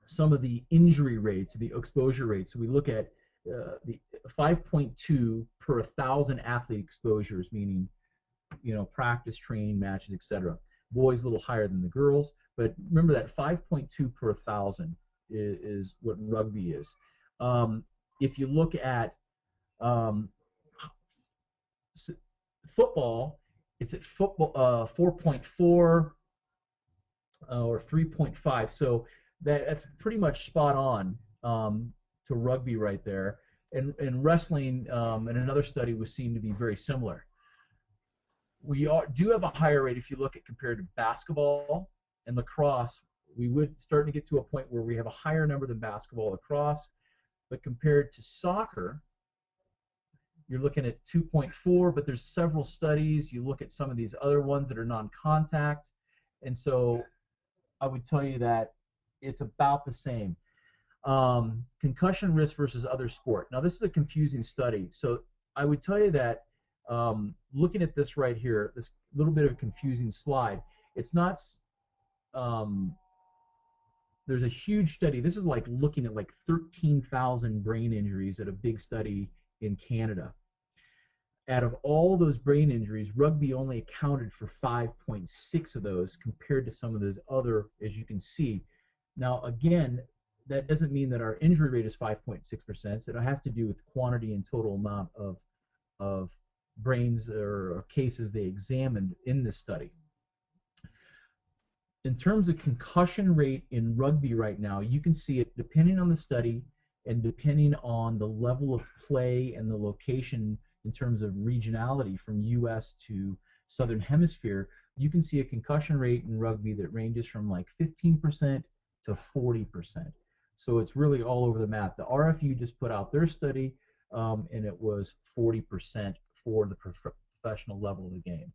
some of the injury rates, the exposure rates, so we look at the 5.2 per 1,000 athlete exposures, meaning practice, training, matches, etc. Boys a little higher than the girls, but remember that 5.2 per 1,000 is what rugby is. If you look at football, it's at 4.4 or 3.5. So that's pretty much spot on to rugby right there. And wrestling, in another study, was seen to be very similar. We do have a higher rate if you look at compared to basketball and lacrosse. We would start to get to a point where we have a higher number than basketball, lacrosse, but compared to soccer, you're looking at 2.4. But there's several studies. You look at some of these other ones that are non-contact, and so I would tell you that it's about the same. Concussion risk versus other sport. Now, this is a confusing study, so I would tell you that looking at this right here, this little bit of a confusing slide, it's not, there's a huge study. This is like looking at like 13,000 brain injuries at a big study in Canada. Out of all those brain injuries, rugby only accounted for 5.6 of those compared to some of those other, as you can see. Now, again, that doesn't mean that our injury rate is 5.6%. It has to do with quantity and total amount of brains or cases they examined in this study. In terms of concussion rate in rugby right now, you can see it depending on the study and depending on the level of play and the location in terms of regionality from U.S. to Southern Hemisphere, you can see a concussion rate in rugby that ranges from like 15% to 40%. So it's really all over the map. The RFU just put out their study, and it was 40% for the professional level of the game.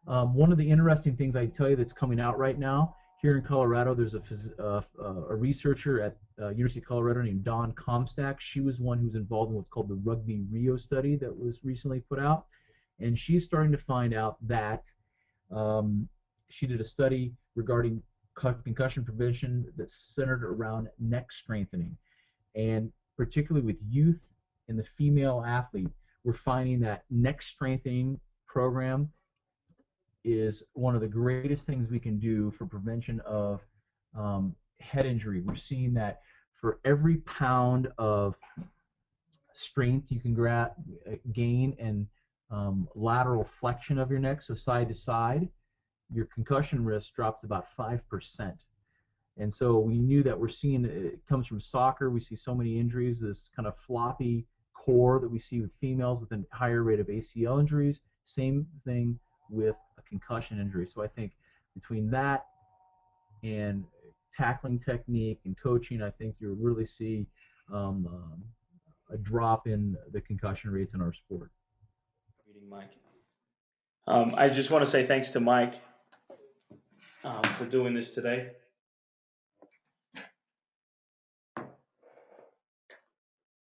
One of the interesting things I tell you that's coming out right now, here in Colorado, there's a researcher at University of Colorado named Dawn Comstock. She was one who was involved in what's called the Rugby Rio study that was recently put out. And she's starting to find out that she did a study regarding concussion prevention that's centered around neck strengthening. And particularly with youth and the female athlete, we're finding that neck strengthening program is one of the greatest things we can do for prevention of head injury. We're seeing that for every pound of strength you can gain and lateral flexion of your neck, so side to side, your concussion risk drops about 5%. And so we knew that we're seeing it comes from soccer. We see so many injuries, this kind of floppy core that we see with females with a higher rate of ACL injuries. Same thing with a concussion injury. So I think between that and tackling technique and coaching, I think you'll really see a drop in the concussion rates in our sport. Mike. I just want to say thanks to Mike for doing this today.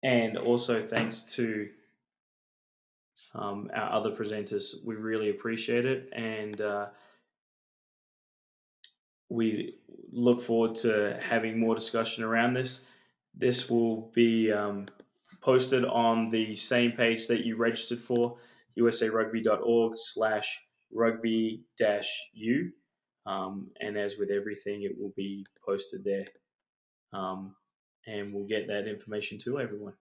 And also thanks to our other presenters. We really appreciate it, and we look forward to having more discussion around this. This will be posted on the same page that you registered for, usarugby.org/rugby-u. And as with everything, it will be posted there. And we'll get that information to everyone.